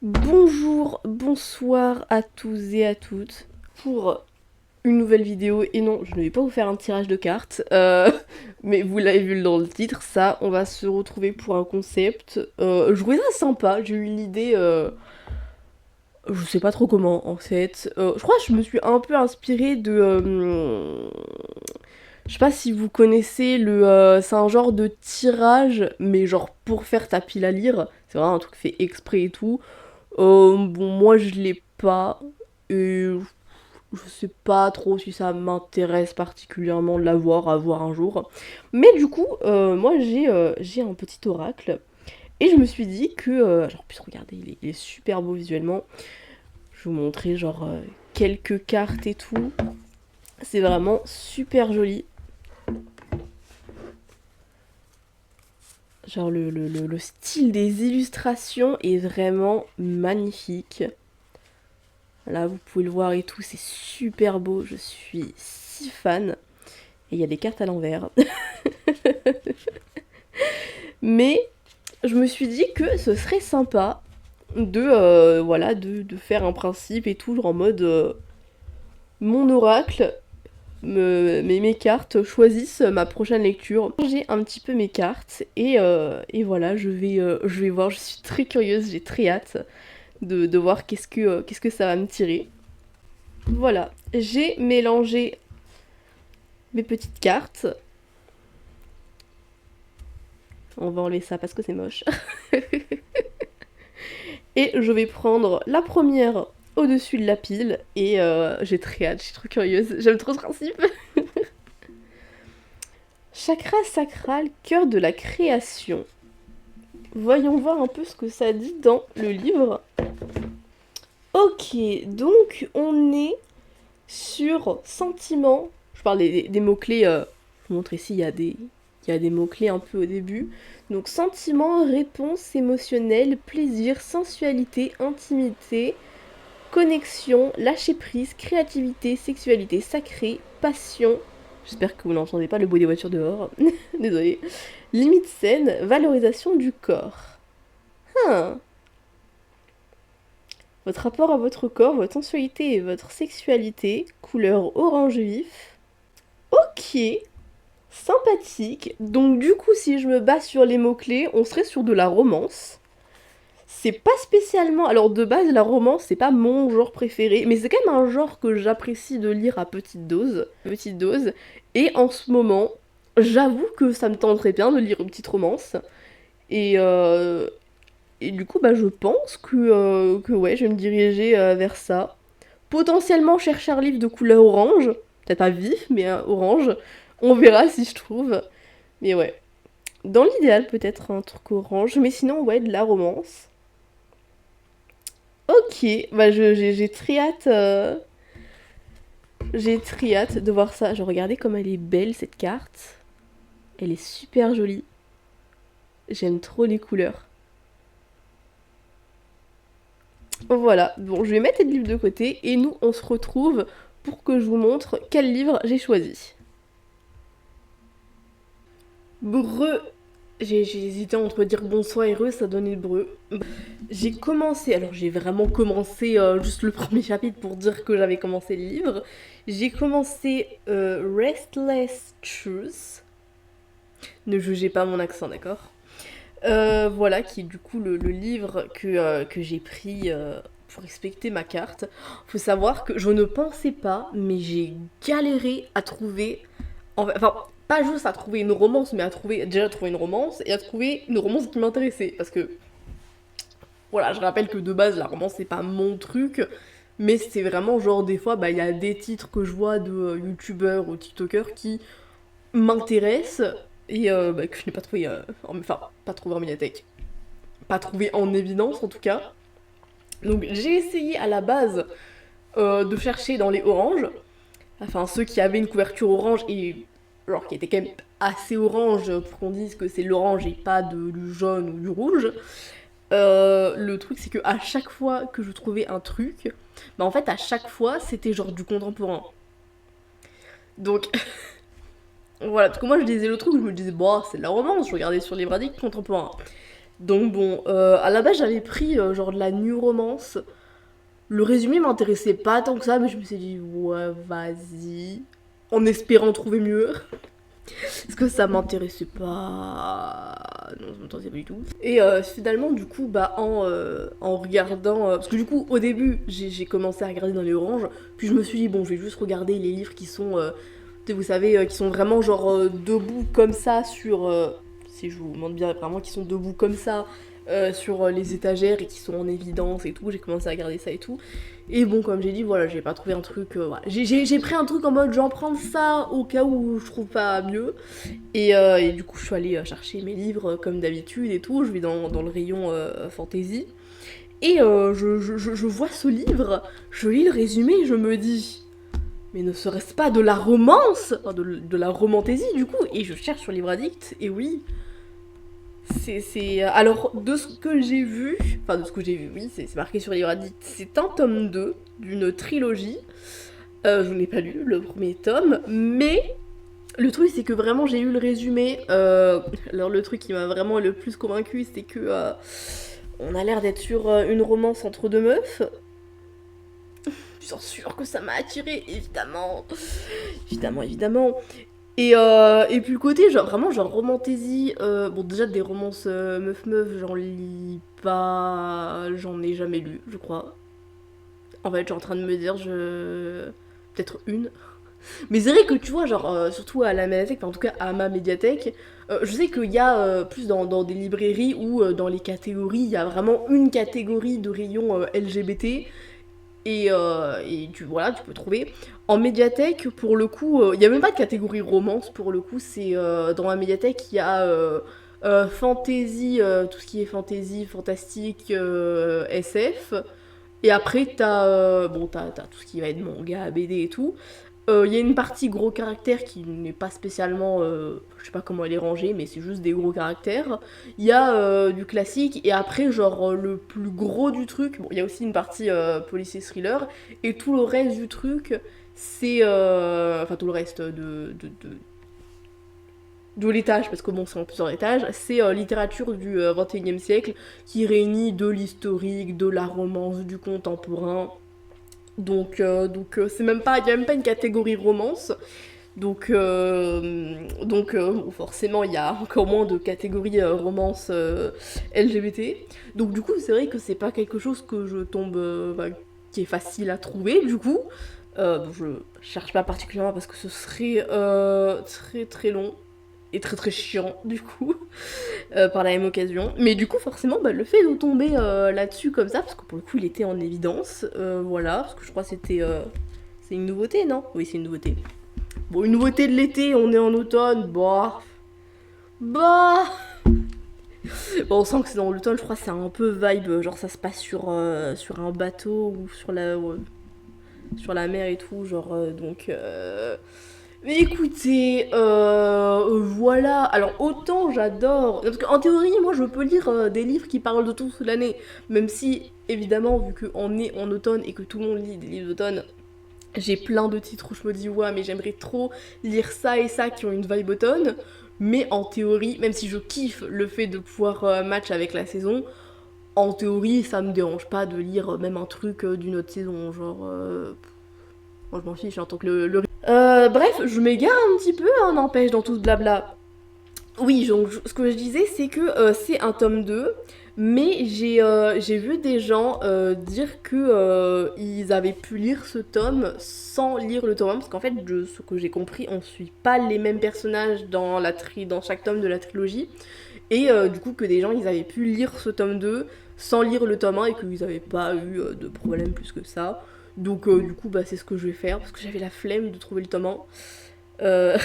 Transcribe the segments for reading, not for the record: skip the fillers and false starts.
Bonjour, bonsoir à tous et à toutes pour une nouvelle vidéo. Et non, je ne vais pas vous faire un tirage de cartes, mais vous l'avez vu dans le titre, ça, on va se retrouver pour un concept. Je trouvais ça sympa, j'ai eu une idée, je sais pas trop comment en fait. Je crois que je me suis un peu inspirée de... je sais pas si vous connaissez c'est un genre de tirage, mais genre pour faire ta pile à lire. C'est vraiment un truc fait exprès et tout. Bon, moi je l'ai pas. Et je sais pas trop si ça m'intéresse particulièrement de l'avoir, à voir un jour. Mais du coup, moi j'ai un petit oracle. Et je me suis dit que. Genre, puis regardez, il est super beau visuellement. Je vais vous montrer, genre, quelques cartes et tout. C'est vraiment super joli. Genre, le style des illustrations est vraiment magnifique. Là, vous pouvez le voir et tout, c'est super beau, je suis si fan. Et il y a des cartes à l'envers. Mais je me suis dit que ce serait sympa voilà, de faire un principe et tout, genre en mode mon oracle, mes cartes choisissent ma prochaine lecture. J'ai un petit peu mes cartes et voilà, je vais voir, je suis très curieuse, j'ai très hâte de voir qu'est-ce que ça va me tirer. Voilà, j'ai mélangé mes petites cartes. On va enlever ça parce que c'est moche. Et je vais prendre la première au-dessus de la pile. Et j'ai très hâte, je suis trop curieuse. J'aime trop ce principe. Chakra sacral, cœur de la création. Voyons voir un peu ce que ça dit dans le livre. Ok, donc on est sur sentiment. Je parle des mots-clés. Je vous montre ici, il y a des mots-clés un peu au début. Donc sentiment, réponse émotionnelle, plaisir, sensualité, intimité, connexion, lâcher prise, créativité, sexualité sacrée, passion. J'espère que vous n'entendez pas le bruit des voitures dehors. Désolée. Limite saine, valorisation du corps. Hein. Votre rapport à votre corps, votre sensualité et votre sexualité, couleur orange vif. Ok, sympathique. Donc du coup, si je me base sur les mots-clés, on serait sur de la romance. C'est pas spécialement... Alors de base, la romance, c'est pas mon genre préféré, mais c'est quand même un genre que j'apprécie de lire à petite dose. Petite dose. Et en ce moment, j'avoue que ça me tenterait bien de lire une petite romance. Et, euh, et du coup, bah, je pense que ouais, je vais me diriger vers ça. Potentiellement chercher un livre de couleur orange. Peut-être pas vif, mais orange. On verra si je trouve. Mais ouais. Dans l'idéal, peut-être un truc orange. Mais sinon, ouais, de la romance. Ok, bah j'ai très hâte. J'ai très hâte de voir ça. Je regardais comme elle est belle cette carte. Elle est super jolie. J'aime trop les couleurs. Voilà, bon, je vais mettre le livre de côté et nous on se retrouve pour que je vous montre quel livre j'ai choisi. Breu. J'ai hésité entre dire bonsoir et re, ça donnait breu. J'ai commencé, alors j'ai vraiment commencé juste le premier chapitre pour dire que j'avais commencé le livre. J'ai commencé Restless Truth. Ne jugez pas mon accent, d'accord. Voilà, qui est du coup le livre que j'ai pris pour respecter ma carte. Faut savoir que je ne pensais pas, mais j'ai galéré à trouver... Enfin, pas juste à trouver une romance, mais déjà trouver une romance, et à trouver une romance qui m'intéressait. Parce que, voilà, je rappelle que de base, la romance, c'est pas mon truc, mais c'est vraiment genre, des fois, bah, il y a des titres que je vois de youtubeurs ou tiktokers qui m'intéressent, et bah, que je n'ai pas trouvé, enfin, pas trouvé en médiathèque. Pas trouvé en évidence, en tout cas. Donc, j'ai essayé à la base de chercher dans les oranges, enfin, ceux qui avaient une couverture orange et genre qui était quand même assez orange pour qu'on dise que c'est l'orange et pas du jaune ou du rouge. Le truc c'est que à chaque fois que je trouvais un truc, bah en fait à chaque fois c'était genre du contemporain. Donc voilà, parce que moi je disais le truc, je me disais bah c'est de la romance, je regardais sur les bradiques contemporains. Donc bon, à la base j'avais pris genre de la new romance. Le résumé m'intéressait pas tant que ça, mais je me suis dit, ouais, vas-y. En espérant trouver mieux. Parce que ça m'intéressait pas. Non, ça m'intéressait pas du tout. Et finalement, du coup, bah, en regardant. Parce que du coup, au début, j'ai commencé à regarder dans les oranges. Puis je me suis dit, bon, je vais juste regarder les livres qui sont. Vous savez, qui sont vraiment genre debout comme ça sur. Si je vous montre bien, vraiment, qui sont debout comme ça sur les étagères et qui sont en évidence et tout. J'ai commencé à regarder ça et tout. Et bon, comme j'ai dit, voilà, j'ai pas trouvé un truc. Voilà. J'ai pris un truc en mode j'en prends ça au cas où je trouve pas mieux. Et du coup, je suis allée chercher mes livres comme d'habitude et tout. Je vais dans le rayon fantasy. Et je vois ce livre, je lis le résumé et je me dis. Mais ne serait-ce pas de la romance, enfin de la romantaisie du coup. Et je cherche sur Livre Addict, et oui, alors, de ce que j'ai vu, enfin de ce que j'ai vu, oui, c'est marqué sur Livre Addict, c'est un tome 2 d'une trilogie. Je n'ai pas lu le premier tome, mais le truc c'est que vraiment j'ai eu le résumé. Alors le truc qui m'a vraiment le plus convaincu, c'est que on a l'air d'être sur une romance entre deux meufs. Je suis sûre que ça m'a attiré, évidemment. Évidemment. Et puis le côté, genre vraiment, genre romantaisie. Bon, déjà des romances meuf-meuf, j'en lis pas. J'en ai jamais lu, je crois. En fait, je suis en train de me dire, peut-être une. Mais c'est vrai que tu vois, genre, surtout à la médiathèque, enfin, en tout cas à ma médiathèque, je sais qu'il y a plus dans des librairies où dans les catégories, il y a vraiment une catégorie de rayon LGBT. Et voilà, tu peux trouver. En médiathèque, pour le coup, il n'y a même pas de catégorie romance, pour le coup, c'est dans la médiathèque, il y a fantasy, tout ce qui est fantasy, fantastique, SF. Et après, t'as tout ce qui va être manga, BD et tout. Il y a une partie gros caractères qui n'est pas spécialement. Je sais pas comment elle est rangée, mais c'est juste des gros caractères. Il y a du classique, et après, genre, le plus gros du truc, bon, il y a aussi une partie policier thriller, et tout le reste du truc, c'est. Enfin, tout le reste de l'étage, parce que bon, c'est en plusieurs étages, c'est littérature du 21e siècle, qui réunit de l'historique, de la romance, du contemporain. Donc c'est même pas, il y a même pas une catégorie romance. Donc forcément, il y a encore moins de catégories romance LGBT. Donc du coup, c'est vrai que c'est pas quelque chose que je tombe, bah, qui est facile à trouver. Du coup, bon, je cherche pas particulièrement parce que ce serait très très long et très très chiant du coup par la même occasion. Mais du coup, forcément, bah, le fait de tomber là-dessus comme ça, parce que pour le coup, il était en évidence, voilà, parce que je crois que c'est une nouveauté, non? Oui, c'est une nouveauté. Bon, une nouveauté de l'été, on est en automne, bah. Bon, on sent que c'est dans l'automne, je crois que c'est un peu vibe, genre ça se passe sur un bateau ou sur la mer et tout, genre Mais écoutez, voilà. Alors autant j'adore, parce qu'en théorie, moi je peux lire des livres qui parlent de tout l'année, même si évidemment vu qu'on est en automne et que tout le monde lit des livres d'automne, j'ai plein de titres où je me dis ouais mais j'aimerais trop lire ça et ça qui ont une vibe automne. Mais en théorie, même si je kiffe le fait de pouvoir match avec la saison, en théorie ça me dérange pas de lire même un truc d'une autre saison, genre moi je m'en fiche en tant que bref, je m'égare un petit peu, hein, n'empêche, dans tout ce blabla. Oui, donc ce que je disais, c'est que c'est un tome 2, mais j'ai vu des gens dire que ils avaient pu lire ce tome sans lire le tome 1, parce qu'en fait, de ce que j'ai compris, on suit pas les mêmes personnages dans chaque tome de la trilogie, et du coup que des gens, ils avaient pu lire ce tome 2 sans lire le tome 1 et qu'ils avaient pas eu de problème plus que ça. Donc du coup, bah, c'est ce que je vais faire, parce que j'avais la flemme de trouver le tome 1. Euh,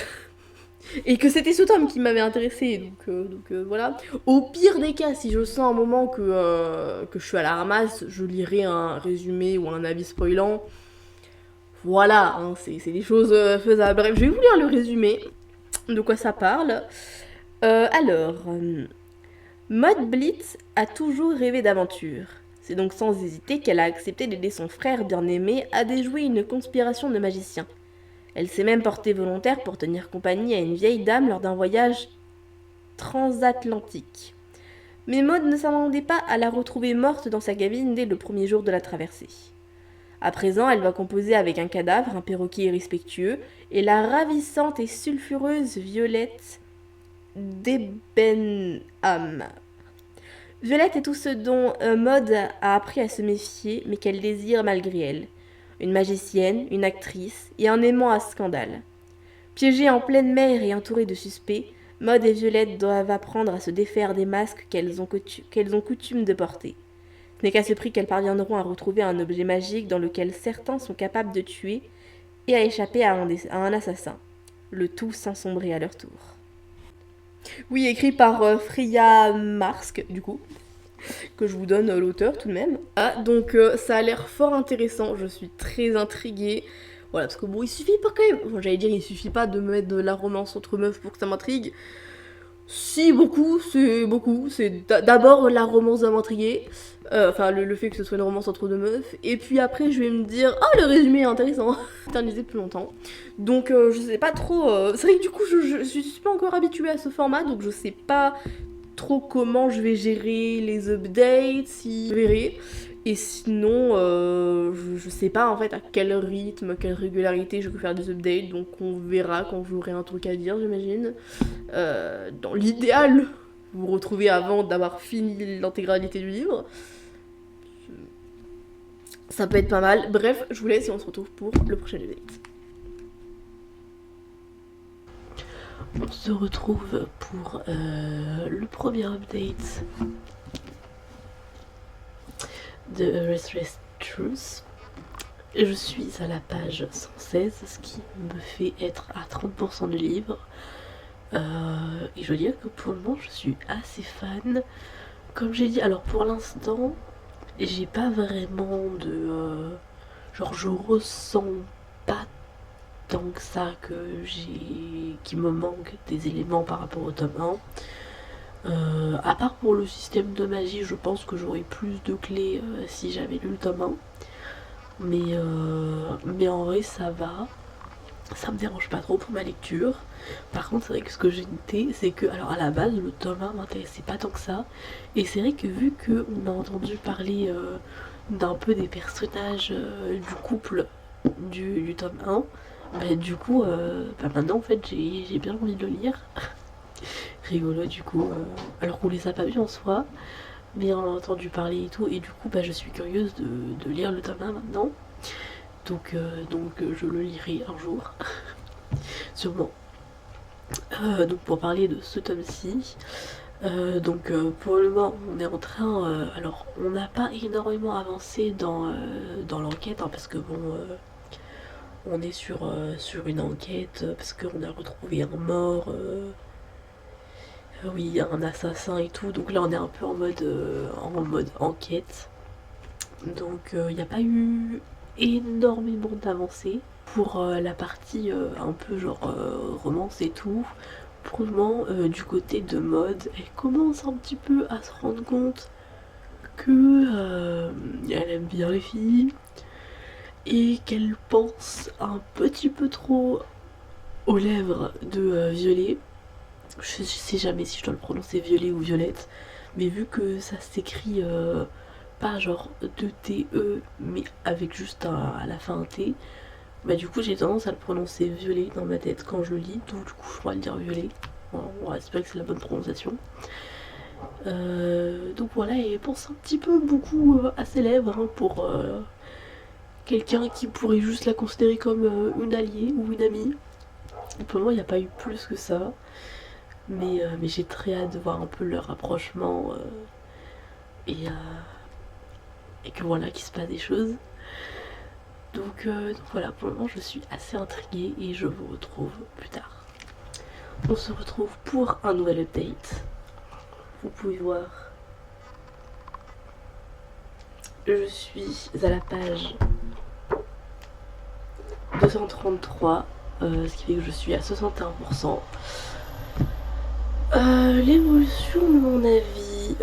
Et que c'était ce tome qui m'avait intéressé, donc voilà. Au pire des cas, si je sens un moment que je suis à la ramasse, je lirai un résumé ou un avis spoilant. Voilà, hein, c'est des choses faisables. Bref, je vais vous lire le résumé, de quoi ça parle. Alors, Maud Blitz a toujours rêvé d'aventure. C'est donc sans hésiter qu'elle a accepté d'aider son frère bien-aimé à déjouer une conspiration de magiciens. Elle s'est même portée volontaire pour tenir compagnie à une vieille dame lors d'un voyage transatlantique. Mais Maud ne s'attendait pas à la retrouver morte dans sa cabine dès le premier jour de la traversée. À présent, elle va composer avec un cadavre, un perroquet irrespectueux, et la ravissante et sulfureuse Violette d'Ebenham. Violette est tout ce dont Maud a appris à se méfier, mais qu'elle désire malgré elle. Une magicienne, une actrice et un aimant à scandale. Piégées en pleine mer et entourées de suspects, Maud et Violette doivent apprendre à se défaire des masques qu'elles ont coutume de porter. Ce n'est qu'à ce prix qu'elles parviendront à retrouver un objet magique dans lequel certains sont capables de tuer et à échapper à un assassin. Le tout sans sombrer à leur tour. Oui, écrit par Freya Marsk, du coup, que je vous donne l'auteur tout de même. Ah, donc ça a l'air fort intéressant, je suis très intriguée. Voilà, parce que bon, il suffit pas quand même... Bon, j'allais dire, il suffit pas de mettre de la romance entre meufs pour que ça m'intrigue. Si, beaucoup, c'est d'abord la romance va m'intriguer. Enfin, le fait que ce soit une romance entre deux meufs. Et puis après, je vais me dire, ah, le résumé est intéressant. Éternisé plus longtemps. Donc, je sais pas trop... C'est vrai que du coup, je suis pas encore habituée à ce format, donc je sais pas trop comment je vais gérer les updates, si je verrai. Et sinon, je sais pas en fait à quel rythme, quelle régularité je peux faire des updates, donc on verra quand j'aurai un truc à dire, j'imagine. Dans l'idéal, vous vous retrouvez avant d'avoir fini l'intégralité du livre. Ça peut être pas mal. Bref, je vous laisse et on se retrouve pour le prochain update. On se retrouve pour le premier update de Restless Truth. Je suis à la page 116, ce qui me fait être à 30% du livre. Et je veux dire que pour le moment, je suis assez fan. Comme j'ai dit, alors pour l'instant, j'ai pas vraiment de... genre, je ressens pas tant que ça qu'il me manque des éléments par rapport au tome 1. À part pour le système de magie, je pense que j'aurais plus de clés si j'avais lu le tome 1. Mais en vrai, ça va. Ça me dérange pas trop pour ma lecture. Par contre, c'est vrai que ce que j'ai noté, c'est que, alors à la base, le tome 1 m'intéressait pas tant que ça. Et c'est vrai que vu qu'on a entendu parler d'un peu des personnages du couple du tome 1, bah, du coup, maintenant en fait, j'ai bien envie de le lire. Rigolo du coup, alors qu'on les a pas vus en soi, mais on a entendu parler et tout, et du coup, bah, je suis curieuse de lire le tome 1 maintenant. Donc je le lirai un jour, sûrement. Donc pour parler de ce tome-ci, pour le moment on est en train, alors on n'a pas énormément avancé dans l'enquête, hein, parce que bon, on est sur une enquête, parce qu'on a retrouvé un mort, oui, un assassin et tout, donc là on est un peu en mode enquête. Donc il n'y a pas eu énormément d'avancées pour la partie un peu genre romance et tout. Pour le moment, du côté de Maud, elle commence un petit peu à se rendre compte que elle aime bien les filles et qu'elle pense un petit peu trop aux lèvres de Violet. Je sais jamais si je dois le prononcer Violet ou Violette, mais vu que ça s'écrit pas genre 2TE mais avec juste à la fin un T, bah du coup j'ai tendance à le prononcer Violet dans ma tête quand je le lis, donc du coup je pourrais le dire Violet. On espère que c'est la bonne prononciation. Donc voilà, et pense un petit peu beaucoup à ses lèvres, hein, pour quelqu'un qui pourrait juste la considérer comme une alliée ou une amie. Pour le moment il n'y a pas eu plus que ça, mais j'ai très hâte de voir un peu leur rapprochement et que voilà, qu'il se passe des choses. Donc voilà, pour le moment je suis assez intriguée et je vous retrouve plus tard. On se retrouve pour un nouvel update. Vous pouvez voir, je suis à la page 233, ce qui fait que je suis à 61%. L'évolution de mon avis,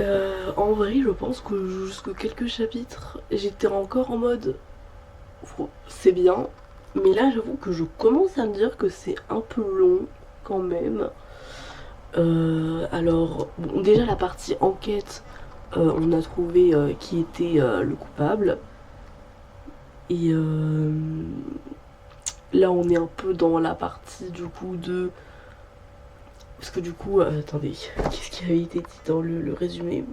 en vrai je pense que jusque quelques chapitres j'étais encore en mode c'est bien, mais là j'avoue que je commence à me dire que c'est un peu long quand même. Alors, bon, déjà la partie enquête, on a trouvé qui était le coupable. Et là, on est un peu dans la partie du coup de... Parce que du coup, attendez, qu'est-ce qui avait été dit dans le résumé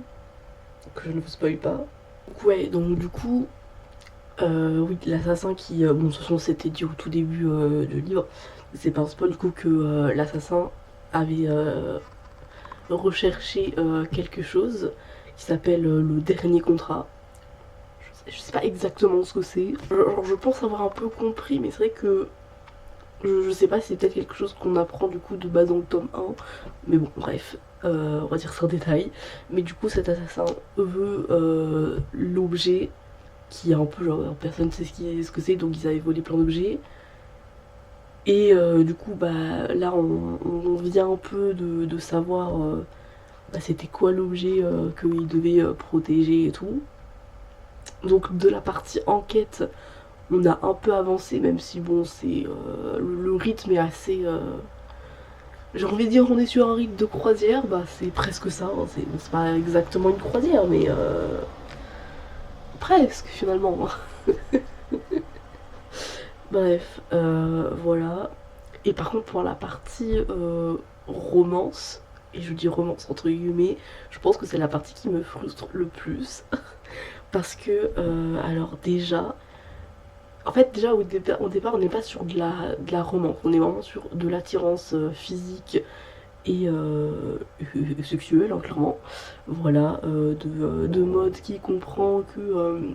que je ne vous spoil pas. Donc, ouais, donc du coup, oui, l'assassin qui... bon, de toute façon, c'était dit au tout début du livre. C'est pas un spoil du coup que l'assassin avait recherché quelque chose qui s'appelle le dernier contrat. Je sais pas exactement ce que c'est. Je pense avoir un peu compris, mais c'est vrai que je sais pas si c'est peut-être quelque chose qu'on apprend du coup de base dans le tome 1. Mais bon, bref, on va dire c'est un détail. Mais du coup, cet assassin veut l'objet qui est un peu genre personne ne sait ce que c'est, donc ils avaient volé plein d'objets. Et du coup, bah là, on vient un peu de savoir bah, c'était quoi l'objet qu'ils devaient protéger et tout. Donc de la partie enquête, on a un peu avancé, même si bon, c'est le rythme est assez... j'ai envie de dire on est sur un rythme de croisière, bah c'est presque ça, hein, c'est pas exactement une croisière, mais presque finalement. Bref, voilà. Et par contre pour la partie romance, et je dis romance entre guillemets, je pense que c'est la partie qui me frustre le plus. Parce que, alors déjà, en fait, déjà au départ, on n'est pas sur de la romance, on est vraiment sur de l'attirance physique et sexuelle, hein, clairement. Voilà, de mode qui comprend que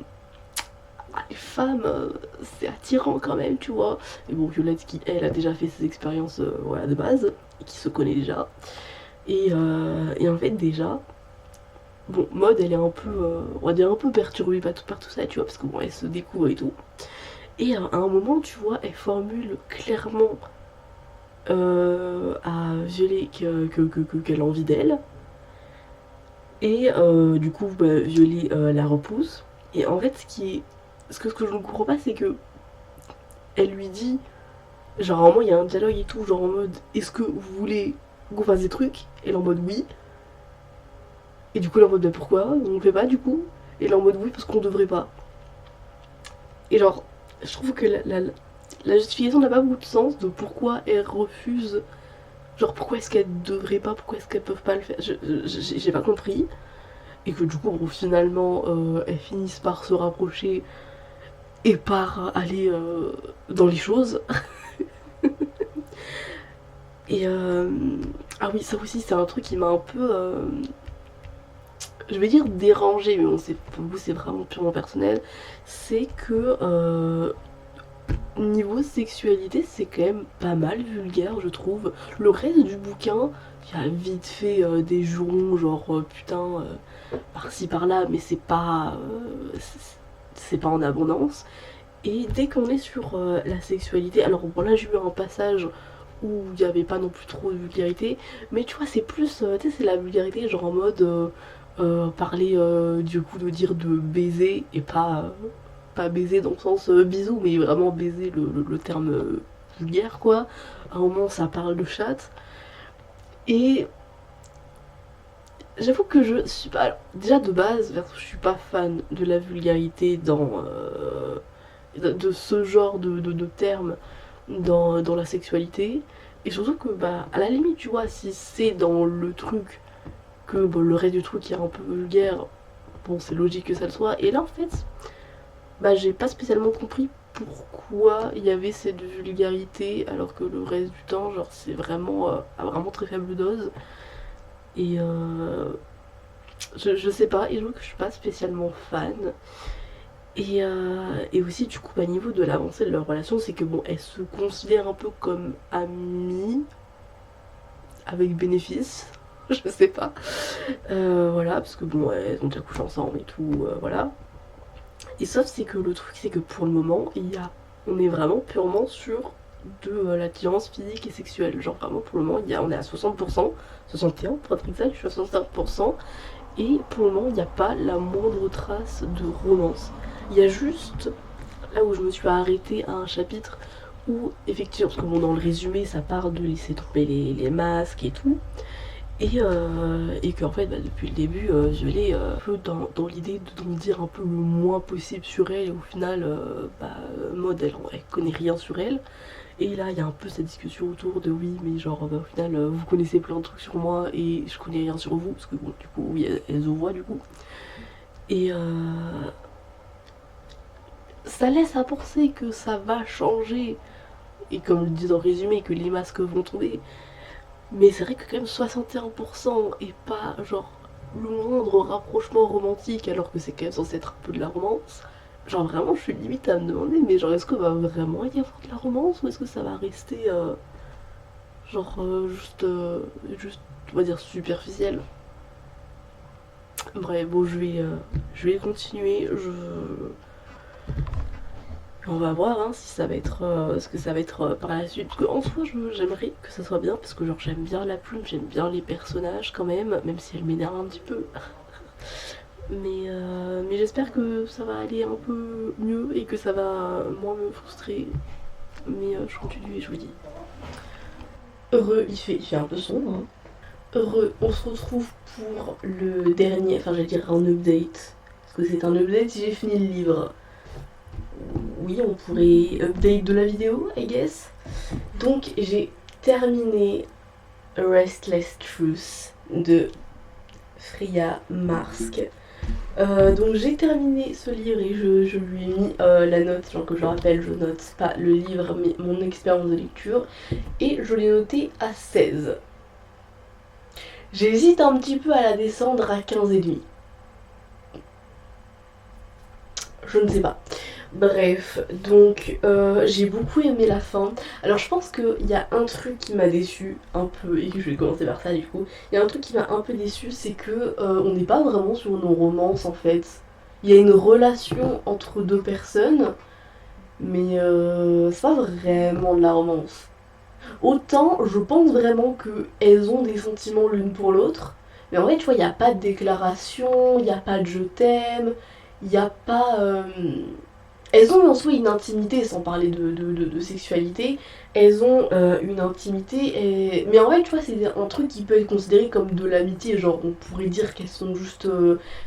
les femmes, c'est attirant quand même, tu vois. Et bon, Violette qui, elle, a déjà fait ses expériences voilà, de base, et qui se connaît déjà. Et en fait, déjà, bon, mode, elle est un peu, on va dire un peu perturbée par tout ça, tu vois, parce que bon, elle se découvre et tout. Et à un moment, tu vois, elle formule clairement à Violet qu'elle a envie d'elle. Et du coup, bah, Violet la repousse. Et en fait, ce que je ne comprends pas, c'est que elle lui dit, genre, à un moment, il y a un dialogue et tout, genre en mode, est-ce que vous voulez qu'on fasse des trucs? Et elle est en mode oui. Et du coup, elle est en mode, bah pourquoi on ne fait pas du coup? Et elle est en mode oui, parce qu'on devrait pas. Et genre, je trouve que la justification n'a pas beaucoup de sens de pourquoi elle refuse. Genre, pourquoi est-ce qu'elles devraient pas, pourquoi est-ce qu'elles peuvent pas le faire. J'ai pas compris. Et que du coup, bon, finalement, elles finissent par se rapprocher et par aller dans les choses. Et ah oui, ça aussi, c'est un truc qui m'a un peu. Je vais dire dérangé, mais bon, pour vous, c'est vraiment purement personnel. C'est que niveau sexualité, c'est quand même pas mal vulgaire, je trouve. Le reste du bouquin, il y a vite fait des jurons, genre putain, par-ci par-là, mais c'est pas en abondance. Et dès qu'on est sur la sexualité, alors bon, là j'ai eu un passage où il n'y avait pas non plus trop de vulgarité, mais tu vois, c'est plus, tu sais, c'est la vulgarité, genre en mode parler du coup de dire de baiser et pas baiser dans le sens bisou, mais vraiment baiser le terme vulgaire quoi. À un moment ça parle de chatte. Et j'avoue que je suis pas. Alors, déjà de base, je suis pas fan de la vulgarité dans. De ce genre de termes dans la sexualité. Et surtout que, bah, à la limite, tu vois, si c'est dans le truc que bon, le reste du truc est un peu vulgaire, bon, c'est logique que ça le soit. Et là, en fait, bah j'ai pas spécialement compris pourquoi il y avait cette vulgarité alors que le reste du temps genre c'est vraiment à vraiment très faible dose et je sais pas et je trouve que je suis pas spécialement fan et aussi du coup au niveau de l'avancée de leur relation c'est que bon elles se considèrent un peu comme amies avec bénéfice je sais pas voilà parce que bon elles ont déjà couché ensemble et tout voilà. Et sauf c'est que le truc c'est que pour le moment on est vraiment purement sur de l'attirance physique et sexuelle. Genre vraiment pour le moment on est à 60%, 61 pour être exact, je suis à 65%. Et pour le moment il n'y a pas la moindre trace de romance. Il y a juste là où je me suis arrêtée à un chapitre où effectivement, parce que bon dans le résumé ça parle de laisser tomber les masques et tout. Et qu'en fait depuis le début Violet un peu dans l'idée d'en dire un peu le moins possible sur elle, et au final Maud elle connaît rien sur elle. Et là il y a un peu cette discussion autour de oui mais genre au final vous connaissez plein de trucs sur moi et je connais rien sur vous, parce que bon du coup oui elle se voit du coup. Et ça laisse à penser que ça va changer, et comme le dit dans le résumé, que les masques vont tomber. Mais c'est vrai que quand même 61% et pas genre le moindre rapprochement romantique, alors que c'est quand même censé être un peu de la romance. Genre vraiment je suis limite à me demander, mais genre est-ce que va vraiment y avoir de la romance, ou est-ce que ça va rester juste on va dire superficiel. Bref bon je vais continuer, on va voir si ça va être ce que ça va être par la suite. Parce qu'en soi, j'aimerais que ça soit bien, parce que genre j'aime bien la plume, j'aime bien les personnages quand même si elle m'énerve un petit peu. Mais j'espère que ça va aller un peu mieux et que ça va moins me frustrer. Mais je continue et je vous dis. Heureux, il fait un peu sombre. Hein. Heureux, on se retrouve pour le dernier, enfin j'allais dire un update. Parce que c'est un update si j'ai fini le livre. Oui, on pourrait update de la vidéo, I guess. Donc j'ai terminé Restless Truth de Freya Marske. Donc j'ai terminé ce livre et je lui ai mis la note, genre que je rappelle, je note pas le livre mais mon expérience de lecture, et je l'ai noté à 16. J'hésite un petit peu à la descendre à 15,5. Je ne sais pas. Bref, donc j'ai beaucoup aimé la fin. Alors je pense qu'il y a un truc qui m'a déçu un peu, et que je vais commencer par ça du coup. Il y a un truc qui m'a un peu déçu, c'est que on n'est pas vraiment sur une romance en fait. Il y a une relation entre deux personnes, mais c'est pas vraiment de la romance. Autant je pense vraiment qu'elles ont des sentiments l'une pour l'autre, mais en fait tu vois, il n'y a pas de déclaration, il n'y a pas de je t'aime, il n'y a pas... Elles ont en soi une intimité, sans parler de sexualité, elles ont une intimité, mais en vrai tu vois c'est un truc qui peut être considéré comme de l'amitié, genre on pourrait dire qu'elles sont juste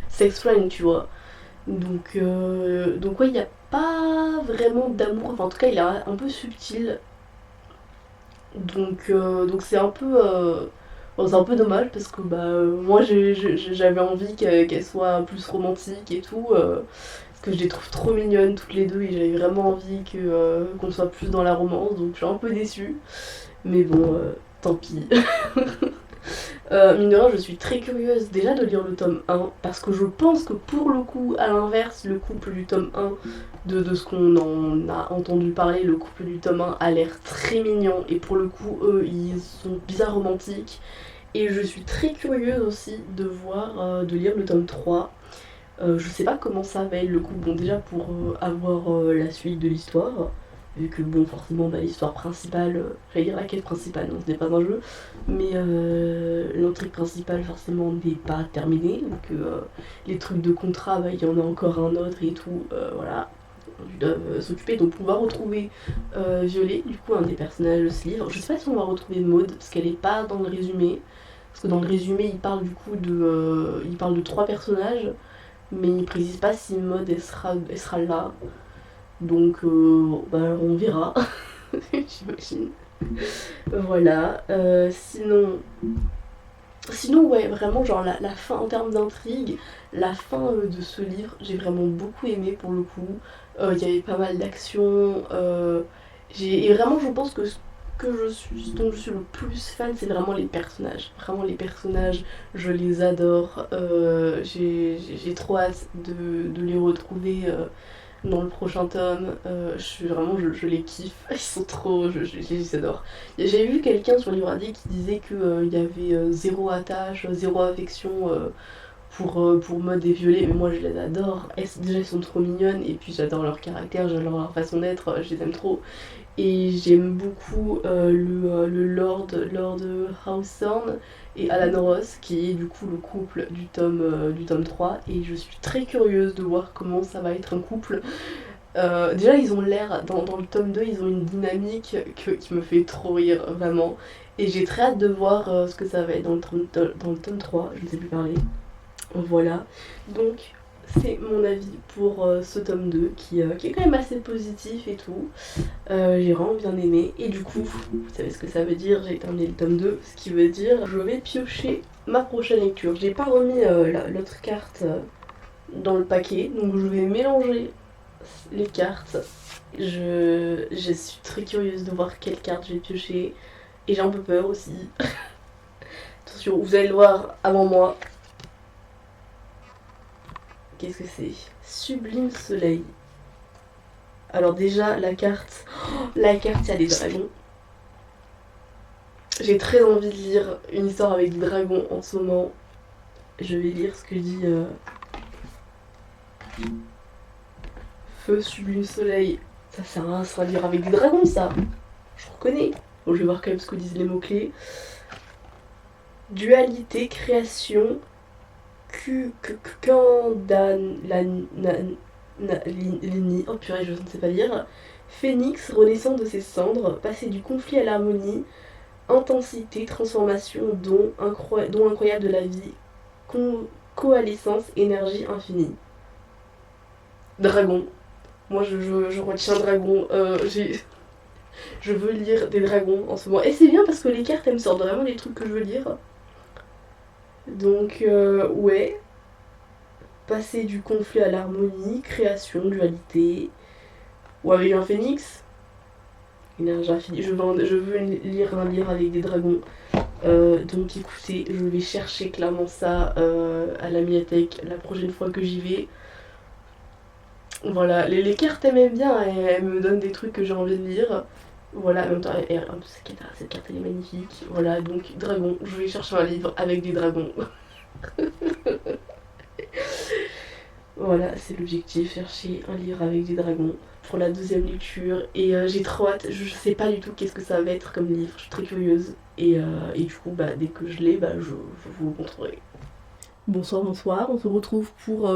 sex friends, tu vois. Donc ouais, il n'y a pas vraiment d'amour, enfin en tout cas il est un peu subtil, donc c'est un peu... bon, c'est un peu dommage parce que moi j'avais envie qu'elle soit plus romantique et tout, parce que je les trouve trop mignonnes toutes les deux et j'avais vraiment envie qu'on soit plus dans la romance, donc je suis un peu déçue. Mais bon, tant pis. Mine de rien, je suis très curieuse déjà de lire le tome 1, parce que je pense que pour le coup, à l'inverse, le couple du tome 1, de ce qu'on en a entendu parler, le couple du tome 1 a l'air très mignon, et pour le coup, eux, ils sont bien romantiques. Et je suis très curieuse aussi de voir, de lire le tome 3. Je sais pas comment ça va être le coup, bon déjà pour avoir la suite de l'histoire, vu que bon forcément l'histoire principale, j'allais dire la quête principale, non ce n'est pas un jeu, mais l'intrigue principale forcément n'est pas terminée, donc les trucs de contrat, il y en a encore un autre et tout, voilà, ils doivent s'occuper, donc on va retrouver Violet, du coup un des personnages de ce livre. Je sais pas si on va retrouver Maud, parce qu'elle est pas dans le résumé, parce que dans le résumé il parle du coup il parle de 3 personnages, mais il précise pas si Maud elle sera là. Donc on verra, j'imagine. Voilà. Sinon ouais, vraiment genre la fin en termes d'intrigue, la fin de ce livre, j'ai vraiment beaucoup aimé pour le coup. Il y avait pas mal d'actions. Et vraiment je pense que dont je suis le plus fan, c'est vraiment les personnages. Vraiment les personnages, je les adore. J'ai trop hâte de les retrouver dans le prochain tome. Je les kiffe. Ils sont trop... je les adore. J'ai vu quelqu'un sur Libradi qui disait qu'il y avait zéro attache, zéro affection pour Maud et Violet, mais moi je les adore. Déjà elles sont trop mignonnes, et puis j'adore leur caractère, j'adore leur façon d'être, je les aime trop. Et j'aime beaucoup le Lord Hawthorne et Alan Ross, qui est du coup le couple du tome 3, et je suis très curieuse de voir comment ça va être un couple. Déjà ils ont l'air, dans le tome 2, ils ont une dynamique qui me fait trop rire, vraiment. Et j'ai très hâte de voir ce que ça va être dans le tome 3, je ne sais plus parler. Voilà, donc c'est mon avis pour ce tome 2 qui est quand même assez positif et tout. J'ai vraiment bien aimé. Et du coup, vous savez ce que ça veut dire, j'ai terminé le tome 2, ce qui veut dire je vais piocher ma prochaine lecture. J'ai pas remis l'autre carte dans le paquet, donc je vais mélanger les cartes. Je suis très curieuse de voir quelle carte je vais piocher. Et j'ai un peu peur aussi. Attention, vous allez le voir avant moi. Qu'est-ce que c'est? Sublime Soleil. Alors déjà, la carte, il y a des dragons. J'ai très envie de lire une histoire avec des dragons en ce moment. Je vais lire ce que dit Feu, Sublime Soleil. Ça sert à rien, ça lire avec des dragons, ça. Je reconnais. Bon, je vais voir quand même ce que disent les mots-clés. Dualité, création, oh purée, je ne sais pas lire. Phénix, renaissant de ses cendres, passer du conflit à l'harmonie, intensité, transformation, don incroyable de la vie, coalescence, énergie infinie. Dragon. Moi je retiens dragon. Je veux lire des dragons en ce moment. Et c'est bien parce que les cartes elles me sortent vraiment des trucs que je veux lire. Donc ouais. Passer du conflit à l'harmonie, création, dualité. Ou avec un phénix. Énergie infinie. Je veux lire un livre avec des dragons. Donc écoutez, je vais chercher clairement ça à la médiathèque la prochaine fois que j'y vais. Voilà, les cartes elles m'aiment bien, elles me donnent des trucs que j'ai envie de lire. Voilà, en même temps, cette carte elle est magnifique. Voilà, donc dragon, je vais chercher un livre avec des dragons. Voilà, c'est l'objectif, chercher un livre avec des dragons pour la deuxième lecture. Et j'ai trop hâte, je sais pas du tout qu'est-ce que ça va être comme livre, je suis très curieuse. Et du coup, dès que je l'ai, je vous montrerai. Bonsoir, bonsoir, on se retrouve pour...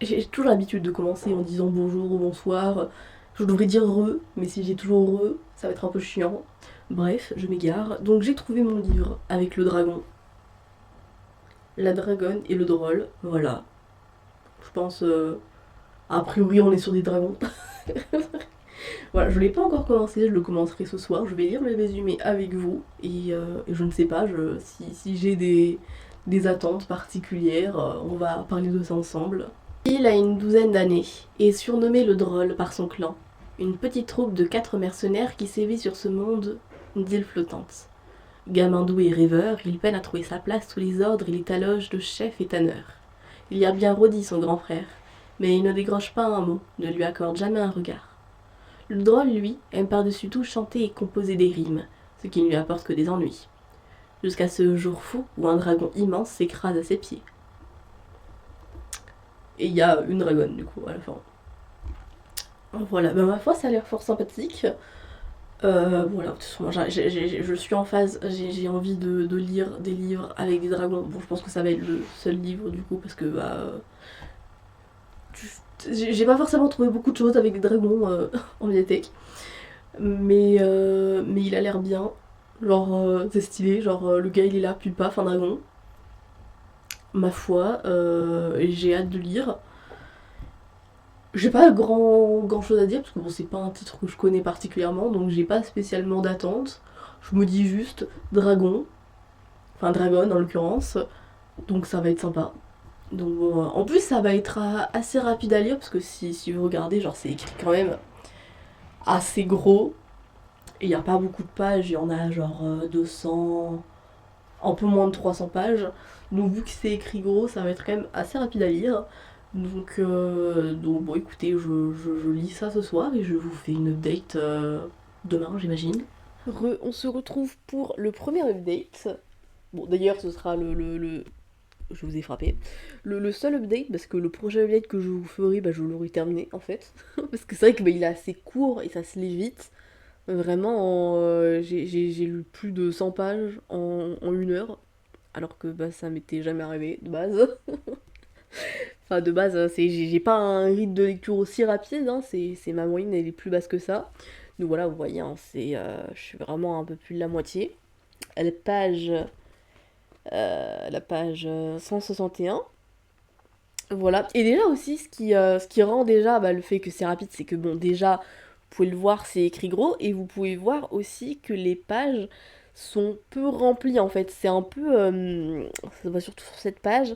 J'ai toujours l'habitude de commencer en disant bonjour ou bonsoir. Je devrais dire re, mais si j'ai toujours re, ça va être un peu chiant. Bref, je m'égare. Donc j'ai trouvé mon livre avec le dragon, la dragonne et le drôle, voilà. Je pense... a priori, on est sur des dragons. Voilà, je l'ai pas encore commencé, je le commencerai ce soir. Je vais lire le résumé avec vous. Et je ne sais pas, si j'ai des attentes particulières, on va parler de ça ensemble. Il a une douzaine d'années, et surnommé le drôle par son clan. Une petite troupe de 4 mercenaires qui sévit sur ce monde d'îles flottantes. Gamin doux et rêveur, il peine à trouver sa place sous les ordres et les taloges de chef et tanneur. Il y a bien Rodi, son grand frère, mais il ne décroche pas un mot, ne lui accorde jamais un regard. Le drôle, lui, aime par-dessus tout chanter et composer des rimes, ce qui ne lui apporte que des ennuis. Jusqu'à ce jour fou où un dragon immense s'écrase à ses pieds. Et il y a une dragonne, du coup, à la fin. Voilà, ma foi, ça a l'air fort sympathique. Voilà, de toute façon, je suis en phase, j'ai envie de lire des livres avec des dragons. Bon, je pense que ça va être le seul livre, du coup, parce que, j'ai pas forcément trouvé beaucoup de choses avec des dragons en bibliothèque. Mais il a l'air bien. Genre, c'est stylé, genre, le gars, il est là, puis paf, un dragon. Ma foi, j'ai hâte de lire. J'ai pas grand chose à dire parce que bon, c'est pas un titre que je connais particulièrement, donc j'ai pas spécialement d'attente. Je me dis juste dragon, enfin dragon en l'occurrence, donc ça va être sympa. Donc bon, en plus ça va être assez rapide à lire parce que si vous regardez, genre c'est écrit quand même assez gros et il y a pas beaucoup de pages, il y en a genre 200, un peu moins de 300 pages. Donc vu que c'est écrit gros, ça va être quand même assez rapide à lire. Donc bon écoutez, je lis ça ce soir et je vous fais une update demain j'imagine. On se retrouve pour le premier update. Bon d'ailleurs ce sera je vous ai frappé. Le seul update, parce que le prochain update que je vous ferai, je l'aurai terminé en fait. Parce que c'est vrai que il est assez court et ça se lit vite. Vraiment, j'ai lu plus de 100 pages en 1 heure. Alors que ça m'était jamais arrivé de base. Enfin, de base, j'ai pas un rythme de lecture aussi rapide, hein, c'est ma moyenne, elle est plus basse que ça. Donc voilà, vous voyez, je suis vraiment un peu plus de la moitié. la page 161. Voilà. Et déjà aussi, ce qui rend déjà le fait que c'est rapide, c'est que bon, déjà, vous pouvez le voir, c'est écrit gros, et vous pouvez voir aussi que les pages sont peu remplies en fait. C'est un peu. Ça va surtout sur cette page.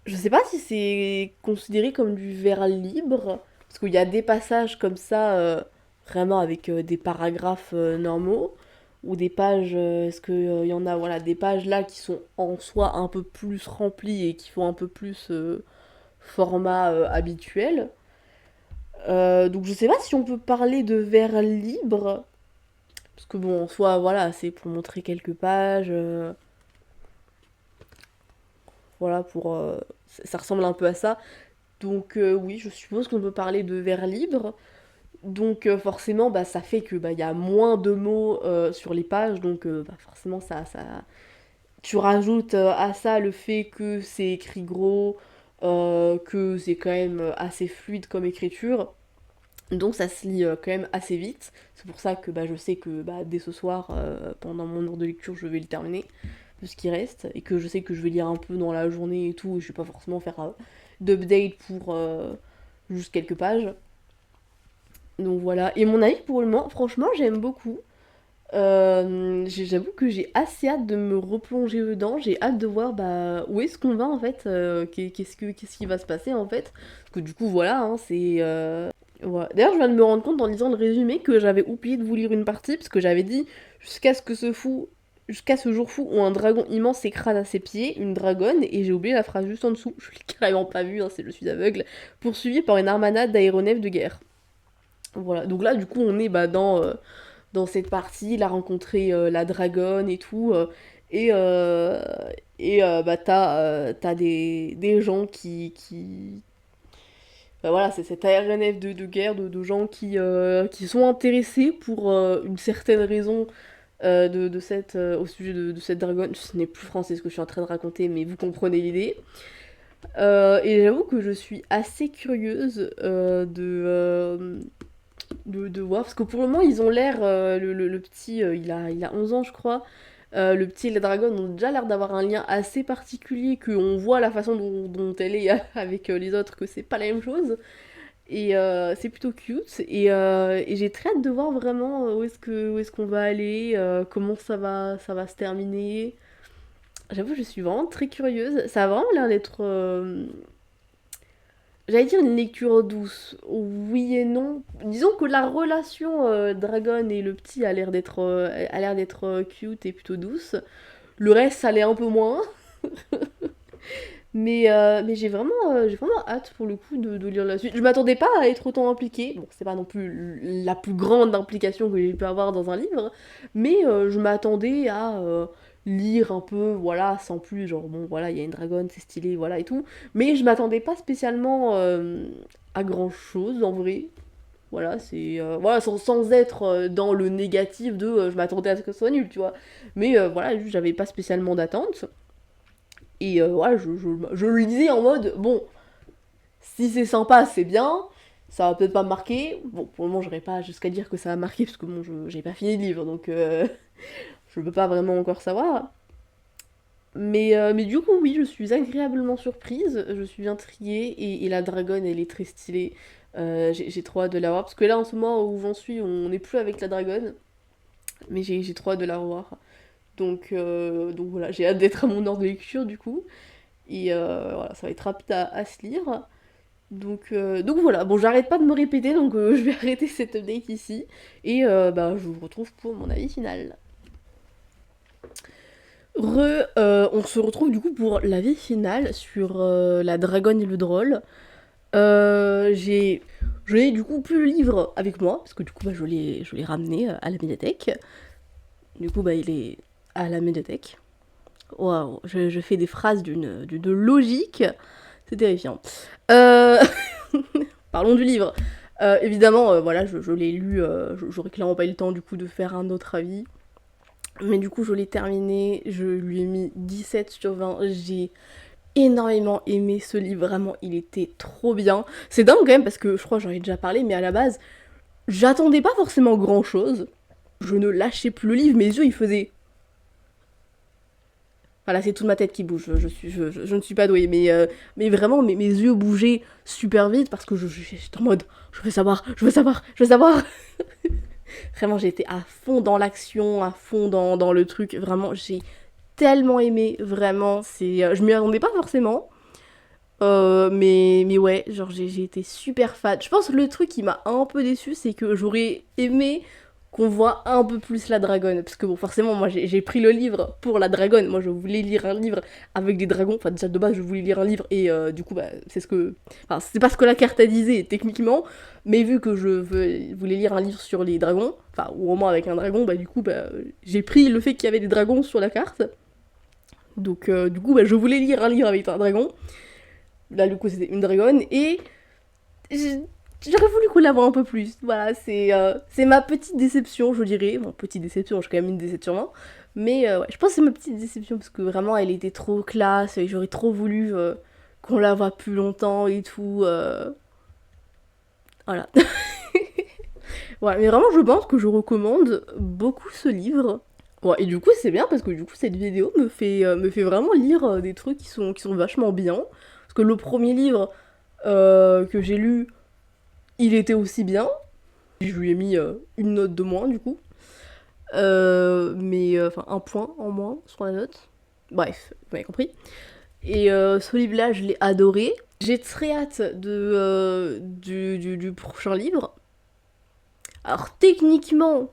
Je sais pas si c'est considéré comme du vers libre, parce qu'il y a des passages comme ça, vraiment avec des paragraphes normaux, ou des pages, est-ce qu'il y en a, voilà, des pages là qui sont en soi un peu plus remplies et qui font un peu plus format habituel. Donc je sais pas si on peut parler de vers libre, parce que bon, en soi, voilà, c'est pour montrer quelques pages, voilà, ça ressemble un peu à ça. Donc oui, je suppose qu'on peut parler de vers libre. Donc forcément, ça fait que il y a moins de mots sur les pages, donc forcément tu rajoutes à ça le fait que c'est écrit gros, que c'est quand même assez fluide comme écriture. Donc ça se lit quand même assez vite. C'est pour ça que je sais que dès ce soir, pendant mon heure de lecture, je vais le terminer, de ce qui reste, et que je sais que je vais lire un peu dans la journée et tout, et je vais pas forcément faire d'update pour juste quelques pages. Donc voilà. Et mon avis pour le moment, franchement, j'aime beaucoup. J'avoue que j'ai assez hâte de me replonger dedans. J'ai hâte de voir où est-ce qu'on va en fait. Qu'est-ce qui va se passer en fait. Parce que du coup, voilà, hein, c'est. Voilà. D'ailleurs, je viens de me rendre compte en lisant le résumé que j'avais oublié de vous lire une partie. Parce que j'avais dit jusqu'à ce que ce fou. Jusqu'à ce jour fou où un dragon immense s'écrase à ses pieds, une dragonne, et j'ai oublié la phrase juste en dessous, je l'ai carrément pas vue, hein, je suis aveugle, poursuivi par une armada d'aéronefs de guerre. Voilà, donc là du coup on est dans cette partie, il a rencontré la dragonne et tout, t'as des gens voilà, c'est cette aéronef de guerre, de gens qui sont intéressés pour une certaine raison au sujet de cette dragonne. Ce n'est plus français ce que je suis en train de raconter, mais vous comprenez l'idée. Et j'avoue que je suis assez curieuse de voir, parce que pour le moment ils ont l'air, le petit, il a 11 ans je crois, le petit et la dragonne ont déjà l'air d'avoir un lien assez particulier, qu'on voit la façon dont elle est avec les autres, que c'est pas la même chose, et c'est plutôt cute, et j'ai très hâte de voir vraiment où est-ce qu'on va aller, comment ça va se terminer. J'avoue, je suis vraiment très curieuse, ça a vraiment l'air d'être... J'allais dire une lecture douce, oui et non. Disons que la relation Dragon et le petit a l'air d'être cute et plutôt douce. Le reste, ça l'est un peu moins. Mais j'ai vraiment hâte pour le coup de lire la suite. Je m'attendais pas à être autant impliquée. Bon, c'est pas non plus la plus grande implication que j'ai pu avoir dans un livre, mais je m'attendais à lire un peu, voilà, sans plus, genre bon, voilà, il y a une dragonne, c'est stylé, voilà et tout. Mais je m'attendais pas spécialement à grand chose en vrai. Voilà, voilà, sans être dans le négatif de je m'attendais à ce que ce soit nul, tu vois. Mais voilà, juste, j'avais pas spécialement d'attente. Et voilà, je le lisais en mode, bon, si c'est sympa, c'est bien, ça va peut-être pas me marquer. Bon, pour le moment, j'aurais pas jusqu'à dire que ça va marquer, parce que bon, j'ai pas fini le livre, donc je peux pas vraiment encore savoir. Mais du coup, oui, je suis agréablement surprise, je suis intriguée, et la dragonne, elle est très stylée. J'ai trop hâte de la voir, parce que là, en ce moment où j'en suis, on n'est plus avec la dragonne, mais j'ai trop hâte de la revoir. Donc voilà, j'ai hâte d'être à mon ordre de lecture, du coup. Et voilà, ça va être rapide à se lire. Donc voilà, bon, j'arrête pas de me répéter, donc je vais arrêter cette update ici. Et je vous retrouve pour mon avis final. On se retrouve du coup pour l'avis final sur la dragonne et le drôle. Je n'ai du coup plus le livre avec moi, parce que du coup je l'ai ramené à la médiathèque. Du coup il est à la médiathèque. Waouh, je fais des phrases de logique, c'est terrifiant. Euh... Parlons du livre. Évidemment, voilà, je l'ai lu, j'aurais clairement pas eu le temps du coup de faire un autre avis. Mais du coup, je l'ai terminé, je lui ai mis 17 sur 20. J'ai énormément aimé ce livre, vraiment, il était trop bien. C'est dingue quand même parce que je crois que j'en ai déjà parlé, mais à la base, j'attendais pas forcément grand chose. Je ne lâchais plus le livre, mes yeux ils faisaient Voilà, c'est toute ma tête qui bouge, je ne suis pas douée, mais vraiment, mes yeux bougeaient super vite parce que j'étais en mode, je veux savoir, je veux savoir, je veux savoir. Vraiment, j'ai été à fond dans l'action, à fond dans le truc, vraiment, j'ai tellement aimé, vraiment, je m'y attendais pas forcément, mais ouais, genre j'ai été super fan. Je pense que le truc qui m'a un peu déçu, c'est que j'aurais aimé qu'on voit un peu plus la dragonne. Parce que bon, forcément, moi j'ai pris le livre pour la dragonne. Moi je voulais lire un livre avec des dragons. Enfin, déjà de base, je voulais lire un livre et du coup, bah, c'est ce que. Enfin, c'est pas ce que la carte a disait techniquement, mais vu que voulais lire un livre sur les dragons, enfin, ou au moins avec un dragon, bah du coup, bah, j'ai pris le fait qu'il y avait des dragons sur la carte. Donc, du coup, bah, je voulais lire un livre avec un dragon. Là, du coup, c'était une dragonne. Et j'aurais voulu qu'on la voit un peu plus. Voilà, c'est ma petite déception, je dirais. Bon, petite déception, j'ai quand même une déception sûrement. Mais ouais, je pense que c'est ma petite déception parce que vraiment, elle était trop classe et j'aurais trop voulu qu'on la voit plus longtemps et tout. Voilà. Ouais, mais vraiment, je pense que je recommande beaucoup ce livre. Ouais, et du coup, c'est bien parce que du coup, cette vidéo me fait vraiment lire des trucs qui sont vachement bien. Parce que le premier livre que j'ai lu, il était aussi bien. Je lui ai mis une note de moins, du coup. Enfin, un point en moins sur la note. Bref, vous m'avez compris. Et ce livre-là, je l'ai adoré. J'ai très hâte du prochain livre. Alors, techniquement,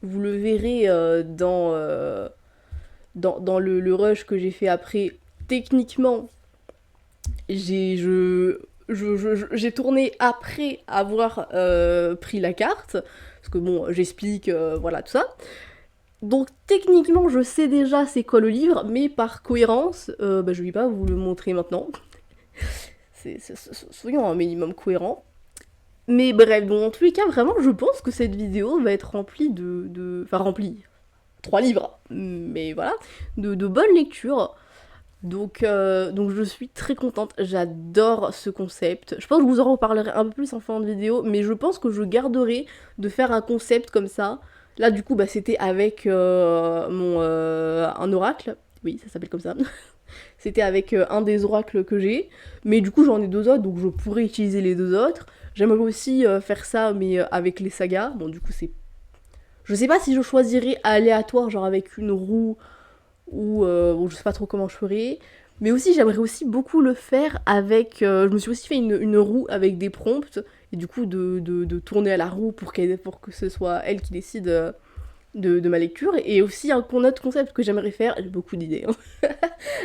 vous le verrez dans le rush que j'ai fait après. Techniquement, j'ai j'ai tourné après avoir pris la carte. Parce que bon, j'explique, voilà, tout ça. Donc techniquement, je sais déjà c'est quoi le livre, mais par cohérence, bah, je vais pas vous le montrer maintenant. Soyons un minimum cohérent. Mais bref, bon, en tous les cas, vraiment, je pense que cette vidéo va être remplie Enfin, remplie. 3 livres, mais voilà. De bonnes lectures. Donc je suis très contente, j'adore ce concept. Je pense que je vous en reparlerai un peu plus en fin de vidéo, mais je pense que je garderai de faire un concept comme ça. Là du coup bah, c'était avec un oracle, oui ça s'appelle comme ça. C'était avec un des oracles que j'ai, mais du coup j'en ai 2 autres, donc je pourrais utiliser les 2 autres. J'aimerais aussi faire ça, mais avec les sagas. Bon du coup c'est... Je sais pas si je choisirais aléatoire, genre avec une roue ou bon, je sais pas trop comment je ferais. Mais aussi, j'aimerais aussi beaucoup le faire avec... je me suis aussi fait une roue avec des prompts, et du coup de tourner à la roue pour que ce soit elle qui décide de ma lecture. Et aussi un autre concept que j'aimerais faire, j'ai beaucoup d'idées, hein.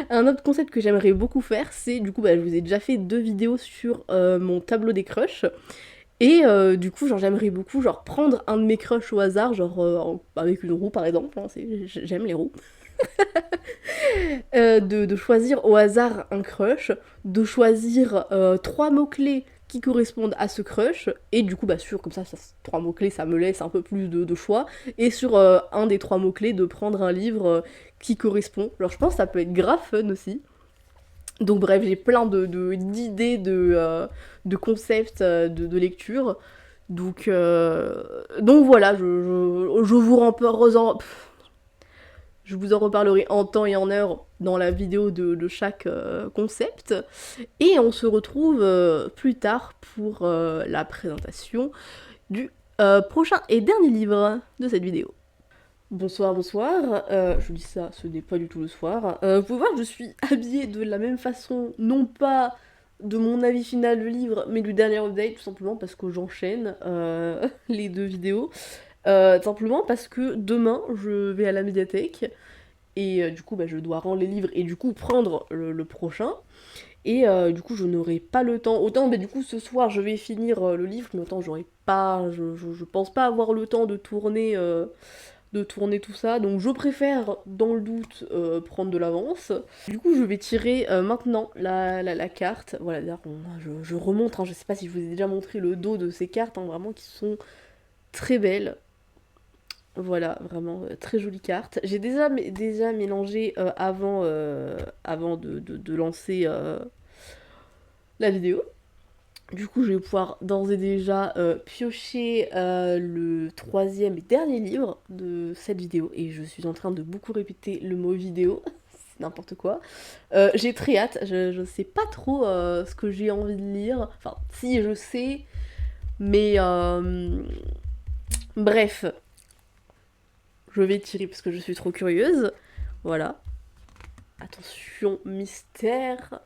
Un autre concept que j'aimerais beaucoup faire, c'est du coup, bah, je vous ai déjà fait 2 vidéos sur mon tableau des crushs. Et du coup, genre, j'aimerais beaucoup genre prendre un de mes crushs au hasard, genre avec une roue par exemple, hein, j'aime les roues. De choisir au hasard un crush, de choisir 3 mots-clés qui correspondent à ce crush, et du coup, bah sûr, comme ça 3 mots-clés, ça me laisse un peu plus de choix, et sur un des 3 mots-clés, de prendre un livre qui correspond. Alors je pense que ça peut être grave fun aussi. Donc bref, j'ai plein d'idées, de concepts de lecture. Donc voilà, je vous je vous en reparlerai en temps et en heure dans la vidéo de chaque concept. Et on se retrouve plus tard pour la présentation du prochain et dernier livre de cette vidéo. Bonsoir, bonsoir. Je dis ça, ce n'est pas du tout le soir. Vous pouvez voir que je suis habillée de la même façon, non pas de mon avis final du livre, mais du dernier update, tout simplement parce que j'enchaîne les 2 vidéos. Simplement parce que demain, je vais à la médiathèque. Et du coup, bah, je dois rendre les livres et du coup prendre le prochain. Et du coup, je n'aurai pas le temps. Autant, bah, du coup, ce soir, je vais finir le livre, mais autant, j'aurai pas. Je pense pas avoir le temps de tourner tout ça. Donc, je préfère, dans le doute, prendre de l'avance. Du coup, je vais tirer maintenant la carte. Voilà, d'ailleurs, je remonte. Hein, je sais pas si je vous ai déjà montré le dos de ces cartes, hein, vraiment, qui sont très belles. Voilà, vraiment très jolie carte. J'ai déjà mélangé avant de lancer la vidéo. Du coup, je vais pouvoir d'ores et déjà piocher le 3e et dernier livre de cette vidéo. Et je suis en train de beaucoup répéter le mot vidéo. n'importe quoi. J'ai très hâte, je sais pas trop ce que j'ai envie de lire. Enfin, si, je sais, mais bref, je vais tirer parce que je suis trop curieuse. Voilà. Attention, mystère.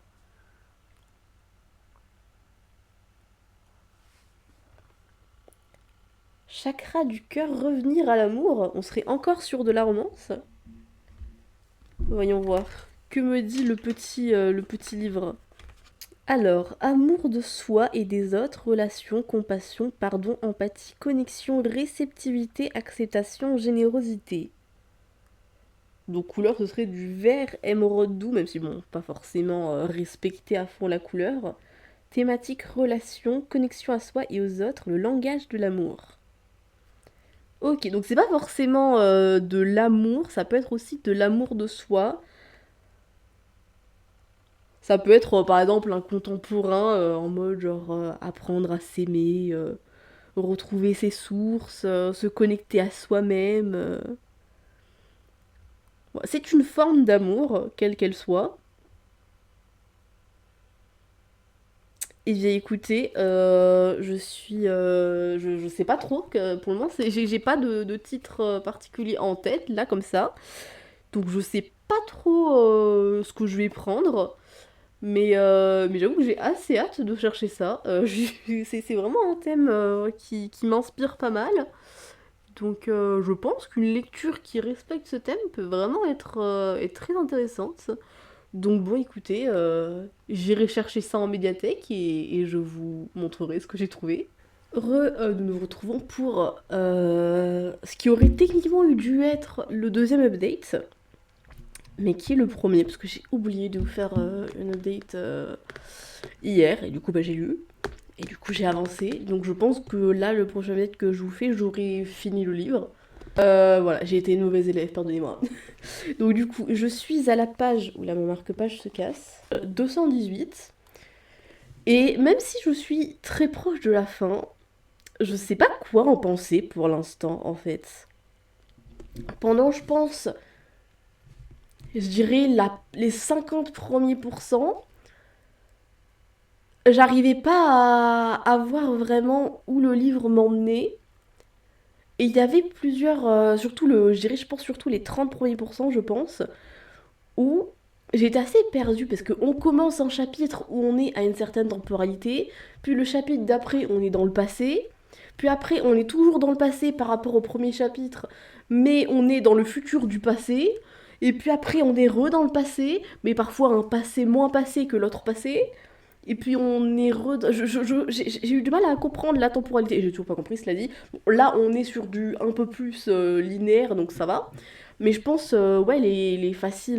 Chakra du cœur, revenir à l'amour. On serait encore sur de la romance. Voyons voir. Que me dit le petit livre? Alors, amour de soi et des autres, relation, compassion, pardon, empathie, connexion, réceptivité, acceptation, générosité. Donc couleur, ce serait du vert émeraude doux, même si bon, pas forcément respecter à fond la couleur. Thématique, relation, connexion à soi et aux autres, le langage de l'amour. Ok, donc c'est pas forcément de l'amour, ça peut être aussi de l'amour de soi. Ça peut être par exemple un contemporain en mode genre apprendre à s'aimer, retrouver ses sources, se connecter à soi-même. Bon, c'est une forme d'amour, quelle qu'elle soit. Et bien écoutez, je sais pas trop, pour le moment, j'ai pas de titre particulier en tête, là, comme ça. Donc je sais pas trop ce que je vais prendre. Mais j'avoue que j'ai assez hâte de chercher ça. C'est vraiment un thème qui m'inspire pas mal. Donc je pense qu'une lecture qui respecte ce thème peut vraiment être très intéressante. Donc bon, écoutez, j'irai chercher ça en médiathèque et je vous montrerai ce que j'ai trouvé. Nous nous retrouvons pour ce qui aurait techniquement eu dû être le deuxième update, mais qui est le premier, parce que j'ai oublié de vous faire une update hier, et du coup bah, j'ai lu, et du coup j'ai avancé, donc je pense que là, le prochain update que je vous fais, j'aurai fini le livre. Voilà, j'ai été une mauvaise élève, pardonnez-moi. Donc du coup, je suis à la page où la marque-page se casse, 218, et même si je suis très proche de la fin, je sais pas quoi en penser pour l'instant, en fait. Pendant, je pense, je dirais les 50 premiers pourcents, j'arrivais pas à voir vraiment où le livre m'emmenait. Et il y avait plusieurs, surtout je dirais, je pense surtout les 30 premiers pourcents, je pense, où j'étais assez perdue parce qu'on commence un chapitre où on est à une certaine temporalité, puis le chapitre d'après, on est dans le passé, puis après, on est toujours dans le passé par rapport au premier chapitre, mais on est dans le futur du passé, et puis après, on est dans le passé, mais parfois un passé moins passé que l'autre passé. Et puis on est j'ai eu du mal à comprendre la temporalité. J'ai toujours pas compris, cela dit. Bon, là, on est sur du un peu plus linéaire, donc ça va. Mais je pense, ouais, les faciles,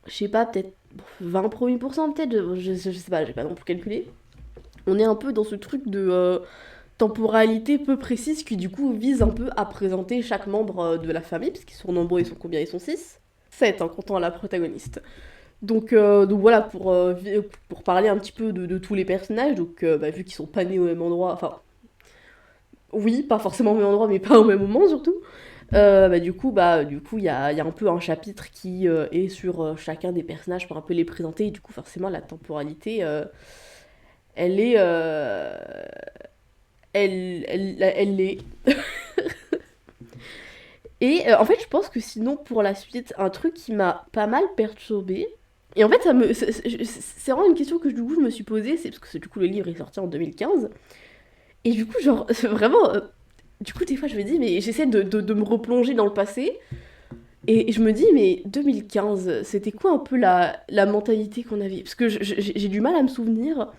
je sais pas, peut-être 20 premiers pourcents, peut-être. Je sais pas, j'ai pas non plus calculé. On est un peu dans ce truc de temporalité peu précise qui, du coup, vise un peu à présenter chaque membre de la famille, parce qu'ils sont nombreux, ils sont combien? Ils sont 6 7 en comptant la protagoniste. Donc voilà, pour parler un petit peu de tous les personnages, donc bah, vu qu'ils sont pas nés au même endroit, enfin, oui, pas forcément au même endroit, mais pas au même moment surtout, il y a un peu un chapitre qui est sur chacun des personnages pour un peu les présenter, et du coup, forcément, la temporalité, elle est. Elle l'est. Et en fait, je pense que sinon, pour la suite, un truc qui m'a pas mal perturbée. Et en fait, c'est vraiment une question que du coup je me suis posée, c'est parce que du coup le livre est sorti en 2015. Et du coup, genre, vraiment, du coup, des fois je me dis, mais j'essaie de me replonger dans le passé. Et je me dis, mais 2015, c'était quoi un peu la mentalité qu'on avait? Parce que j'ai du mal à me souvenir.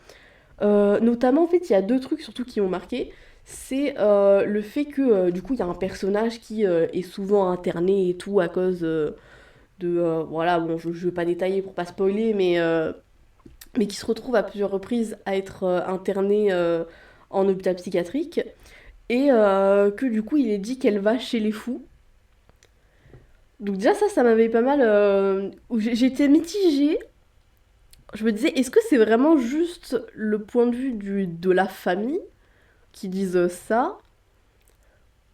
Notamment, en fait, il y a deux trucs surtout qui m'ont marqué. C'est le fait que, du coup, il y a un personnage qui est souvent interné et tout à cause voilà, bon, je vais pas détailler pour pas spoiler, mais qui se retrouve à plusieurs reprises à être interné en hôpital psychiatrique. Et que du coup, il est dit qu'elle va chez les fous. Donc déjà, ça m'avait pas mal. J'étais mitigée. Je me disais, est-ce que c'est vraiment juste le point de vue de la famille qui disent ça?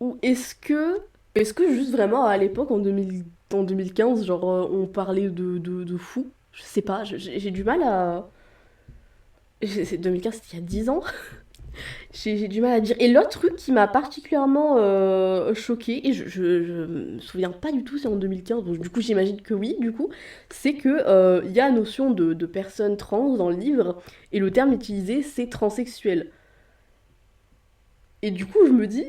Ou est-ce que Est-ce que juste vraiment à l'époque, en 2015, genre, on parlait de fou? Je sais pas, j'ai du mal à... 2015, c'était il y a 10 ans. J'ai du mal à dire. Et l'autre truc qui m'a particulièrement choquée, et je me souviens pas du tout, c'est en 2015, donc du coup j'imagine que oui, du coup, c'est que il y a la notion de personnes trans dans le livre, et le terme utilisé c'est transsexuel. Et du coup je me dis,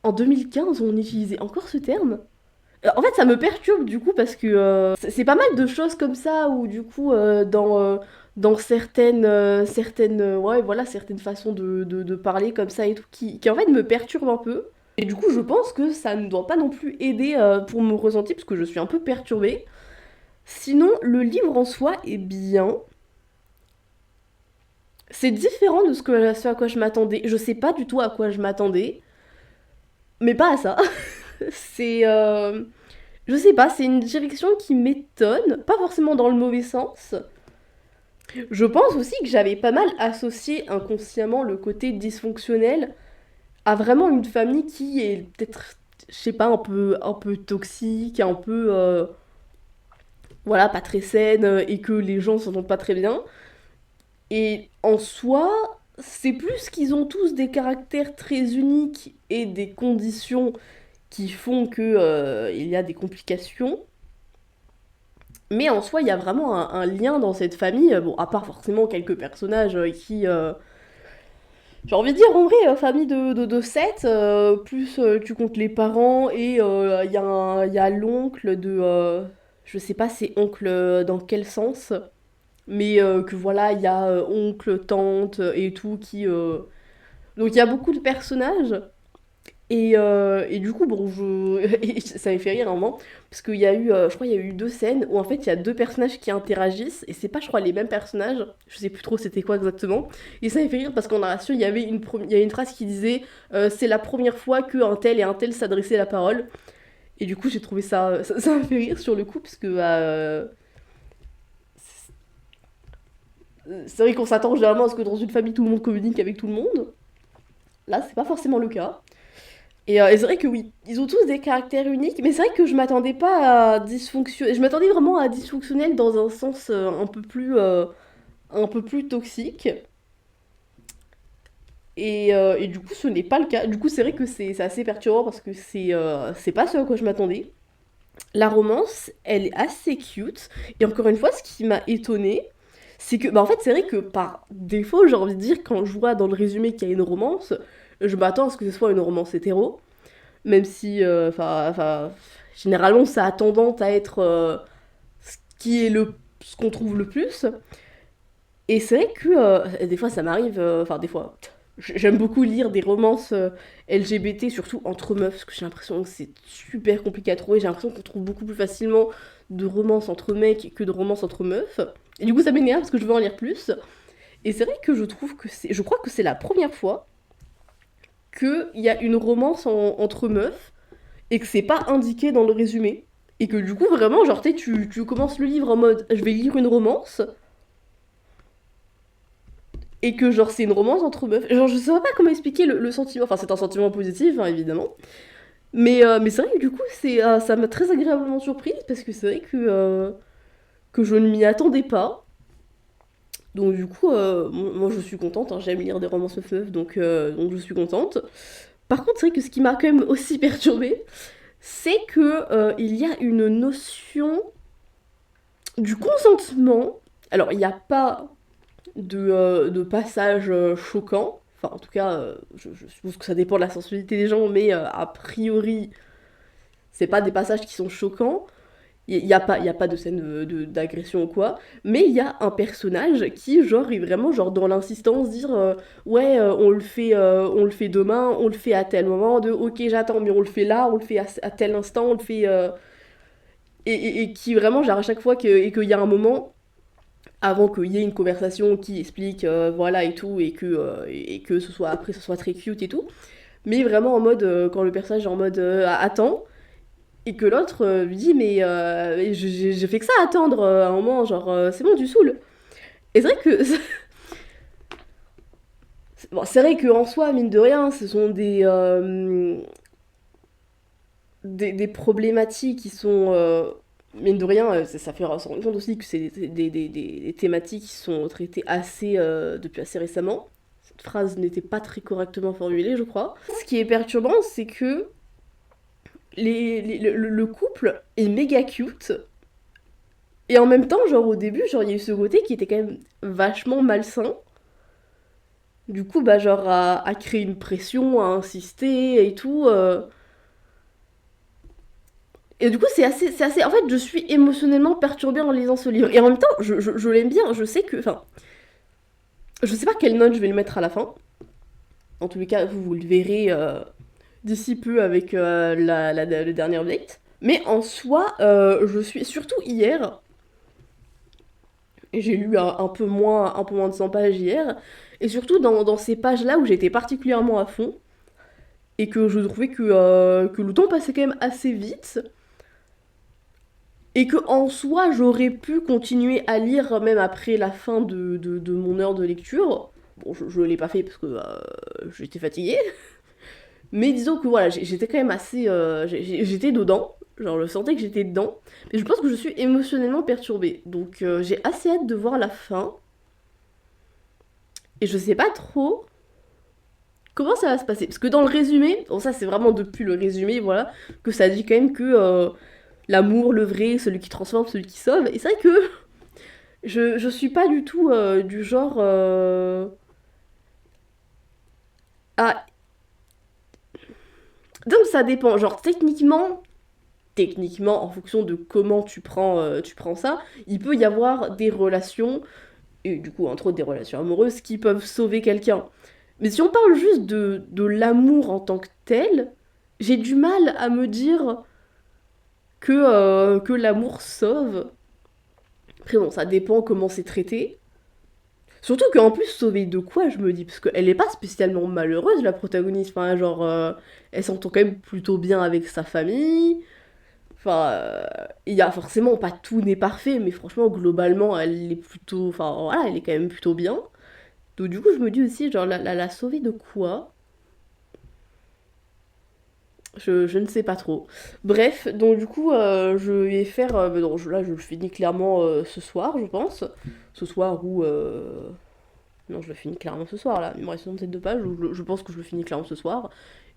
en 2015 on utilisait encore ce terme? En fait, ça me perturbe du coup parce que c'est pas mal de choses comme ça où du coup dans ouais voilà certaines façons de parler comme ça et tout qui en fait me perturbent un peu. Et du coup, je pense que ça ne doit pas non plus aider pour mon ressenti parce que je suis un peu perturbée. Sinon, le livre en soi est bien. C'est différent de ce à quoi je m'attendais. Je sais pas du tout à quoi je m'attendais, mais pas à ça. C'est je sais pas, c'est une direction qui m'étonne, pas forcément dans le mauvais sens. Je pense aussi que j'avais pas mal associé inconsciemment le côté dysfonctionnel à vraiment une famille qui est peut-être, je sais pas, un peu toxique, un peu, voilà, pas très saine, et que les gens s'entendent pas très bien. Et en soi, c'est plus qu'ils ont tous des caractères très uniques et des conditions qui font que, il y a des complications. Mais en soi, il y a vraiment un lien dans cette famille, bon, à part forcément quelques personnages qui... j'ai envie de dire, en vrai, famille de 7, plus tu comptes les parents, et il y a l'oncle de... je sais pas c'est oncle dans quel sens, mais que voilà, il y a oncle, tante et tout qui... Donc il y a beaucoup de personnages, et du coup, bon, et ça m'a fait rire un moment, parce qu'il y a eu, je crois, il y a eu deux scènes où en fait il y a deux personnages qui interagissent, et c'est pas, je crois, les mêmes personnages, je sais plus trop c'était quoi exactement, et ça m'a fait rire parce qu'en narration, il y avait une phrase qui disait c'est la première fois qu'un tel et un tel s'adressaient la parole, et du coup j'ai trouvé ça m'a fait rire sur le coup, parce que c'est vrai qu'on s'attend généralement à ce que dans une famille tout le monde communique avec tout le monde, là c'est pas forcément le cas. Et c'est vrai que oui, ils ont tous des caractères uniques, mais c'est vrai que je m'attendais pas à dysfonctionnel. Je m'attendais vraiment à dysfonctionnel dans un sens un peu plus toxique. Et du coup, ce n'est pas le cas. Du coup, c'est vrai que c'est assez perturbant parce que c'est pas ce à quoi je m'attendais. La romance, elle est assez cute. Et encore une fois, ce qui m'a étonnée, c'est que, bah en fait, c'est vrai que par défaut, j'ai envie de dire, quand je vois dans le résumé qu'il y a une romance, je m'attends à ce que ce soit une romance hétéro. Même si, généralement, ça a tendance à être ce qui est ce qu'on trouve le plus. Et c'est vrai que des fois, ça m'arrive, des fois, j'aime beaucoup lire des romances LGBT, surtout entre meufs, parce que j'ai l'impression que c'est super compliqué à trouver. J'ai l'impression qu'on trouve beaucoup plus facilement de romances entre mecs que de romances entre meufs. Et du coup, ça m'énerve parce que je veux en lire plus. Et c'est vrai que je crois que c'est la première fois qu'il y a une romance entre meufs et que c'est pas indiqué dans le résumé. Et que du coup, vraiment, genre, tu commences le livre en mode je vais lire une romance, et que genre, c'est une romance entre meufs. Genre, je sais pas comment expliquer le sentiment. Enfin, c'est un sentiment positif, hein, évidemment. Mais c'est vrai que du coup, ça m'a très agréablement surprise parce que c'est vrai que je ne m'y attendais pas. Donc, du coup, moi je suis contente, hein, j'aime lire des romances meufs, donc je suis contente. Par contre, c'est vrai que ce qui m'a quand même aussi perturbée, c'est que il y a une notion du consentement. Alors, il n'y a pas de passage choquant. Enfin, en tout cas, je suppose que ça dépend de la sensibilité des gens, mais a priori, c'est pas des passages qui sont choquants. Il y a pas de scène d'agression ou quoi, mais il y a un personnage qui, genre, est vraiment genre dans l'insistance, dire ouais, on le fait demain, on le fait à tel moment, de ok, j'attends, mais on le fait là, on le fait à tel instant, on le fait. Et qui vraiment, genre, à chaque fois qu'il y a un moment, avant qu'il y ait une conversation qui explique, voilà, et tout, et que ce soit après, ce soit très cute et tout, mais vraiment en mode, quand le personnage est en mode attends, et que l'autre lui dit mais j'ai fait que ça attendre à un moment, genre c'est bon, tu saoules. Et c'est vrai que bon, c'est vrai que en soi, mine de rien, ce sont des des problématiques qui sont, mine de rien, ça fait se rendre compte aussi que c'est des thématiques qui sont traitées assez, depuis assez récemment. Cette phrase n'était pas très correctement formulée, je crois. Ce qui est perturbant, c'est que le couple est méga cute. Et en même temps, genre au début, genre il y a eu ce côté qui était quand même vachement malsain. Du coup, bah genre à créer une pression, à insister et tout. Et du coup, c'est assez... En fait, je suis émotionnellement perturbée en lisant ce livre. Et en même temps, je l'aime bien. Je sais que... Enfin, je sais pas quelle note je vais le mettre à la fin. En tous les cas, vous le verrez d'ici peu avec le dernier update. Mais en soi, je suis... Surtout hier, j'ai lu un peu moins de 100 pages hier. Et surtout dans ces pages-là où j'étais particulièrement à fond. Et que je trouvais que le temps passait quand même assez vite. Et que en soi, j'aurais pu continuer à lire même après la fin de mon heure de lecture. Bon, je l'ai pas fait parce que j'étais fatiguée. Mais disons que voilà, j'étais quand même assez... j'étais dedans. Genre, je sentais que j'étais dedans. Mais je pense que je suis émotionnellement perturbée. Donc, j'ai assez hâte de voir la fin. Et je sais pas trop comment ça va se passer. Parce que dans le résumé, bon ça c'est vraiment depuis le résumé, voilà, que ça dit quand même que l'amour, le vrai, celui qui transforme, celui qui sauve. Et c'est vrai que je suis pas du tout du genre à... Donc ça dépend. Genre techniquement, en fonction de comment tu prends ça, il peut y avoir des relations, et du coup entre autres des relations amoureuses, qui peuvent sauver quelqu'un. Mais si on parle juste de l'amour en tant que tel, j'ai du mal à me dire que l'amour sauve. Après bon, ça dépend comment c'est traité. Surtout qu'en plus, sauver de quoi, je me dis, parce qu'elle est pas spécialement malheureuse, la protagoniste. Enfin, genre, elle s'entend quand même plutôt bien avec sa famille. Enfin, il y a forcément pas tout n'est parfait, mais franchement, globalement, elle est plutôt. Enfin, voilà, elle est quand même plutôt bien. Donc, du coup, je me dis aussi, genre, la sauver de quoi? Je ne sais pas trop. Bref, donc du coup, je vais faire... non, là, je le finis clairement ce soir, je pense. Ce soir ou... Non, je le finis clairement ce soir, là. Il me reste 62 pages, je pense que je le finis clairement ce soir.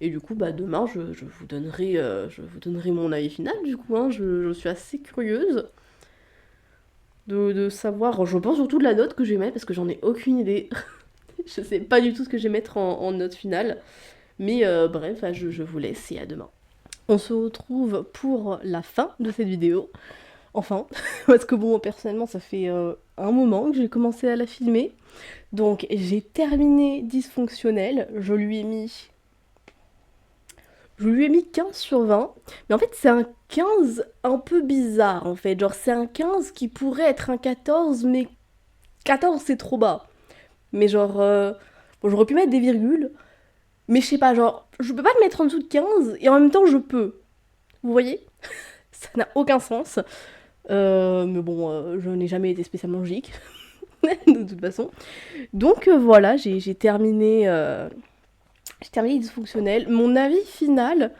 Et du coup, bah, demain, je vous donnerai mon avis final, du coup. Hein. Je suis assez curieuse de savoir... Je pense surtout de la note que je vais mettre, parce que j'en ai aucune idée. Je sais pas du tout ce que je vais mettre en note finale. Mais bref, je vous laisse et à demain. On se retrouve pour la fin de cette vidéo. Enfin, parce que bon, personnellement, ça fait un moment que j'ai commencé à la filmer. Donc, j'ai terminé Dysfonctionnel. Je lui ai mis 15 sur 20. Mais en fait, c'est un 15 un peu bizarre, en fait. Genre, c'est un 15 qui pourrait être un 14, mais 14, c'est trop bas. Mais genre, bon, j'aurais pu mettre des virgules. Mais je sais pas, genre, je peux pas le mettre en dessous de 15 et en même temps je peux. Vous voyez? Ça n'a aucun sens. Mais bon, je n'ai jamais été spécialement logique. De toute façon. Donc voilà, j'ai terminé Dysfonctionnel. Mon avis final.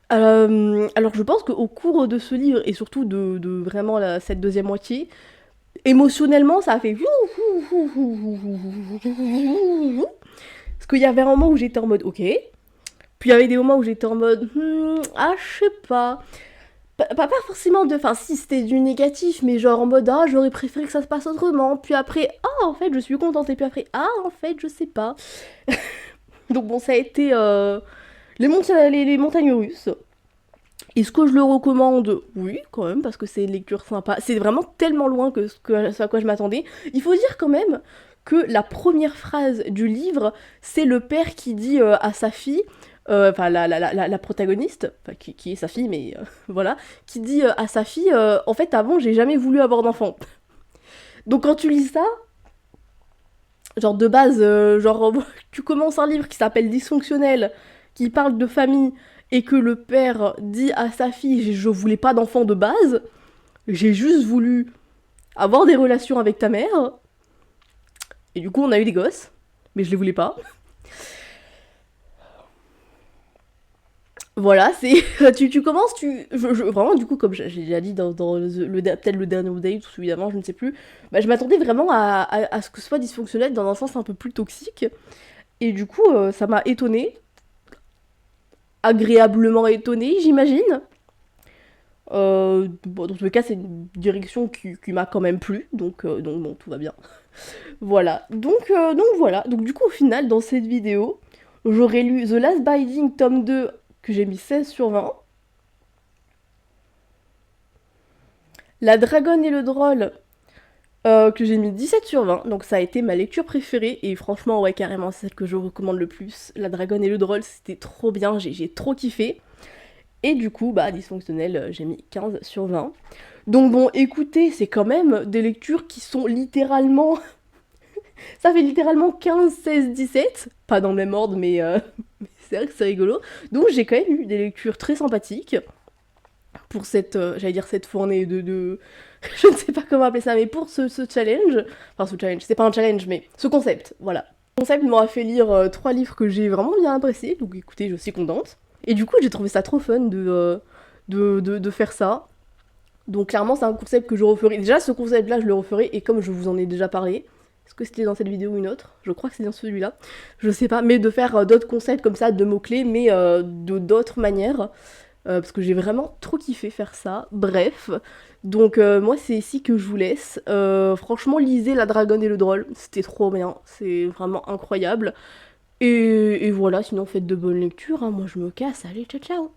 Alors je pense qu'au cours de ce livre, et surtout de vraiment cette deuxième moitié, émotionnellement ça a fait... Parce qu'il y avait un moment où j'étais en mode ok. Puis il y avait des moments où j'étais en mode ah, je sais pas. Pas forcément de. Enfin, si c'était du négatif, mais genre en mode ah, j'aurais préféré que ça se passe autrement. Puis après, ah, en fait, je suis contente. Et puis après, ah, en fait, je sais pas. Donc bon, ça a été les montagnes russes. Est-ce que je le recommande? Oui, quand même, parce que c'est une lecture sympa. C'est vraiment tellement loin que ce à quoi je m'attendais. Il faut dire quand même que la première phrase du livre, c'est le père qui dit à sa fille, enfin la protagoniste, enfin, qui est sa fille, mais voilà, qui dit à sa fille, en fait avant j'ai jamais voulu avoir d'enfant. Donc quand tu lis ça, genre de base, genre tu commences un livre qui s'appelle Dysfonctionnel, qui parle de famille, et que le père dit à sa fille, je voulais pas d'enfant de base, j'ai juste voulu avoir des relations avec ta mère, et du coup on a eu des gosses, mais je les voulais pas. Voilà, c'est tu commences, vraiment du coup comme j'ai déjà dit dans peut-être le dernier update ou celui d'avant, je ne sais plus, bah, je m'attendais vraiment à ce que ce soit dysfonctionnel dans un sens un peu plus toxique. Et du coup, ça m'a étonnée, agréablement étonnée, j'imagine. Bon, dans tous les cas, c'est une direction qui m'a quand même plu, donc bon, tout va bien. Voilà, donc voilà. Donc du coup, au final, dans cette vidéo, j'aurais lu The Last Binding, tome 2, que j'ai mis 16 sur 20. La Dragonne et le Drôle, que j'ai mis 17 sur 20. Donc ça a été ma lecture préférée, et franchement, ouais, carrément, c'est celle que je recommande le plus. La Dragonne et le Drôle, c'était trop bien, j'ai trop kiffé. Et du coup, bah, dysfonctionnel, j'ai mis 15 sur 20. Donc bon, écoutez, c'est quand même des lectures qui sont littéralement... Ça fait littéralement 15, 16, 17. Pas dans le même ordre, mais c'est vrai que c'est rigolo. Donc j'ai quand même eu des lectures très sympathiques pour cette, j'allais dire cette fournée de... Je ne sais pas comment appeler ça, mais pour ce challenge... Enfin, ce challenge, c'est pas un challenge, mais ce concept, voilà. Ce concept m'aura fait lire 3 livres que j'ai vraiment bien appréciés, donc écoutez, je suis contente. Et du coup, j'ai trouvé ça trop fun de faire ça. Donc clairement, c'est un concept que je referai. Déjà, ce concept-là, je le referai, et comme je vous en ai déjà parlé, est-ce que c'était dans cette vidéo ou une autre? Je crois que c'est dans celui-là. Je sais pas, mais de faire d'autres concepts comme ça, de mots-clés, mais de d'autres manières. Parce que j'ai vraiment trop kiffé faire ça. Bref. Donc moi, c'est ici que je vous laisse. Franchement, lisez La Dragonne et le Drôle. C'était trop bien. C'est vraiment incroyable. Et voilà, sinon faites de bonnes lectures, hein. Moi je me casse, allez, ciao ciao.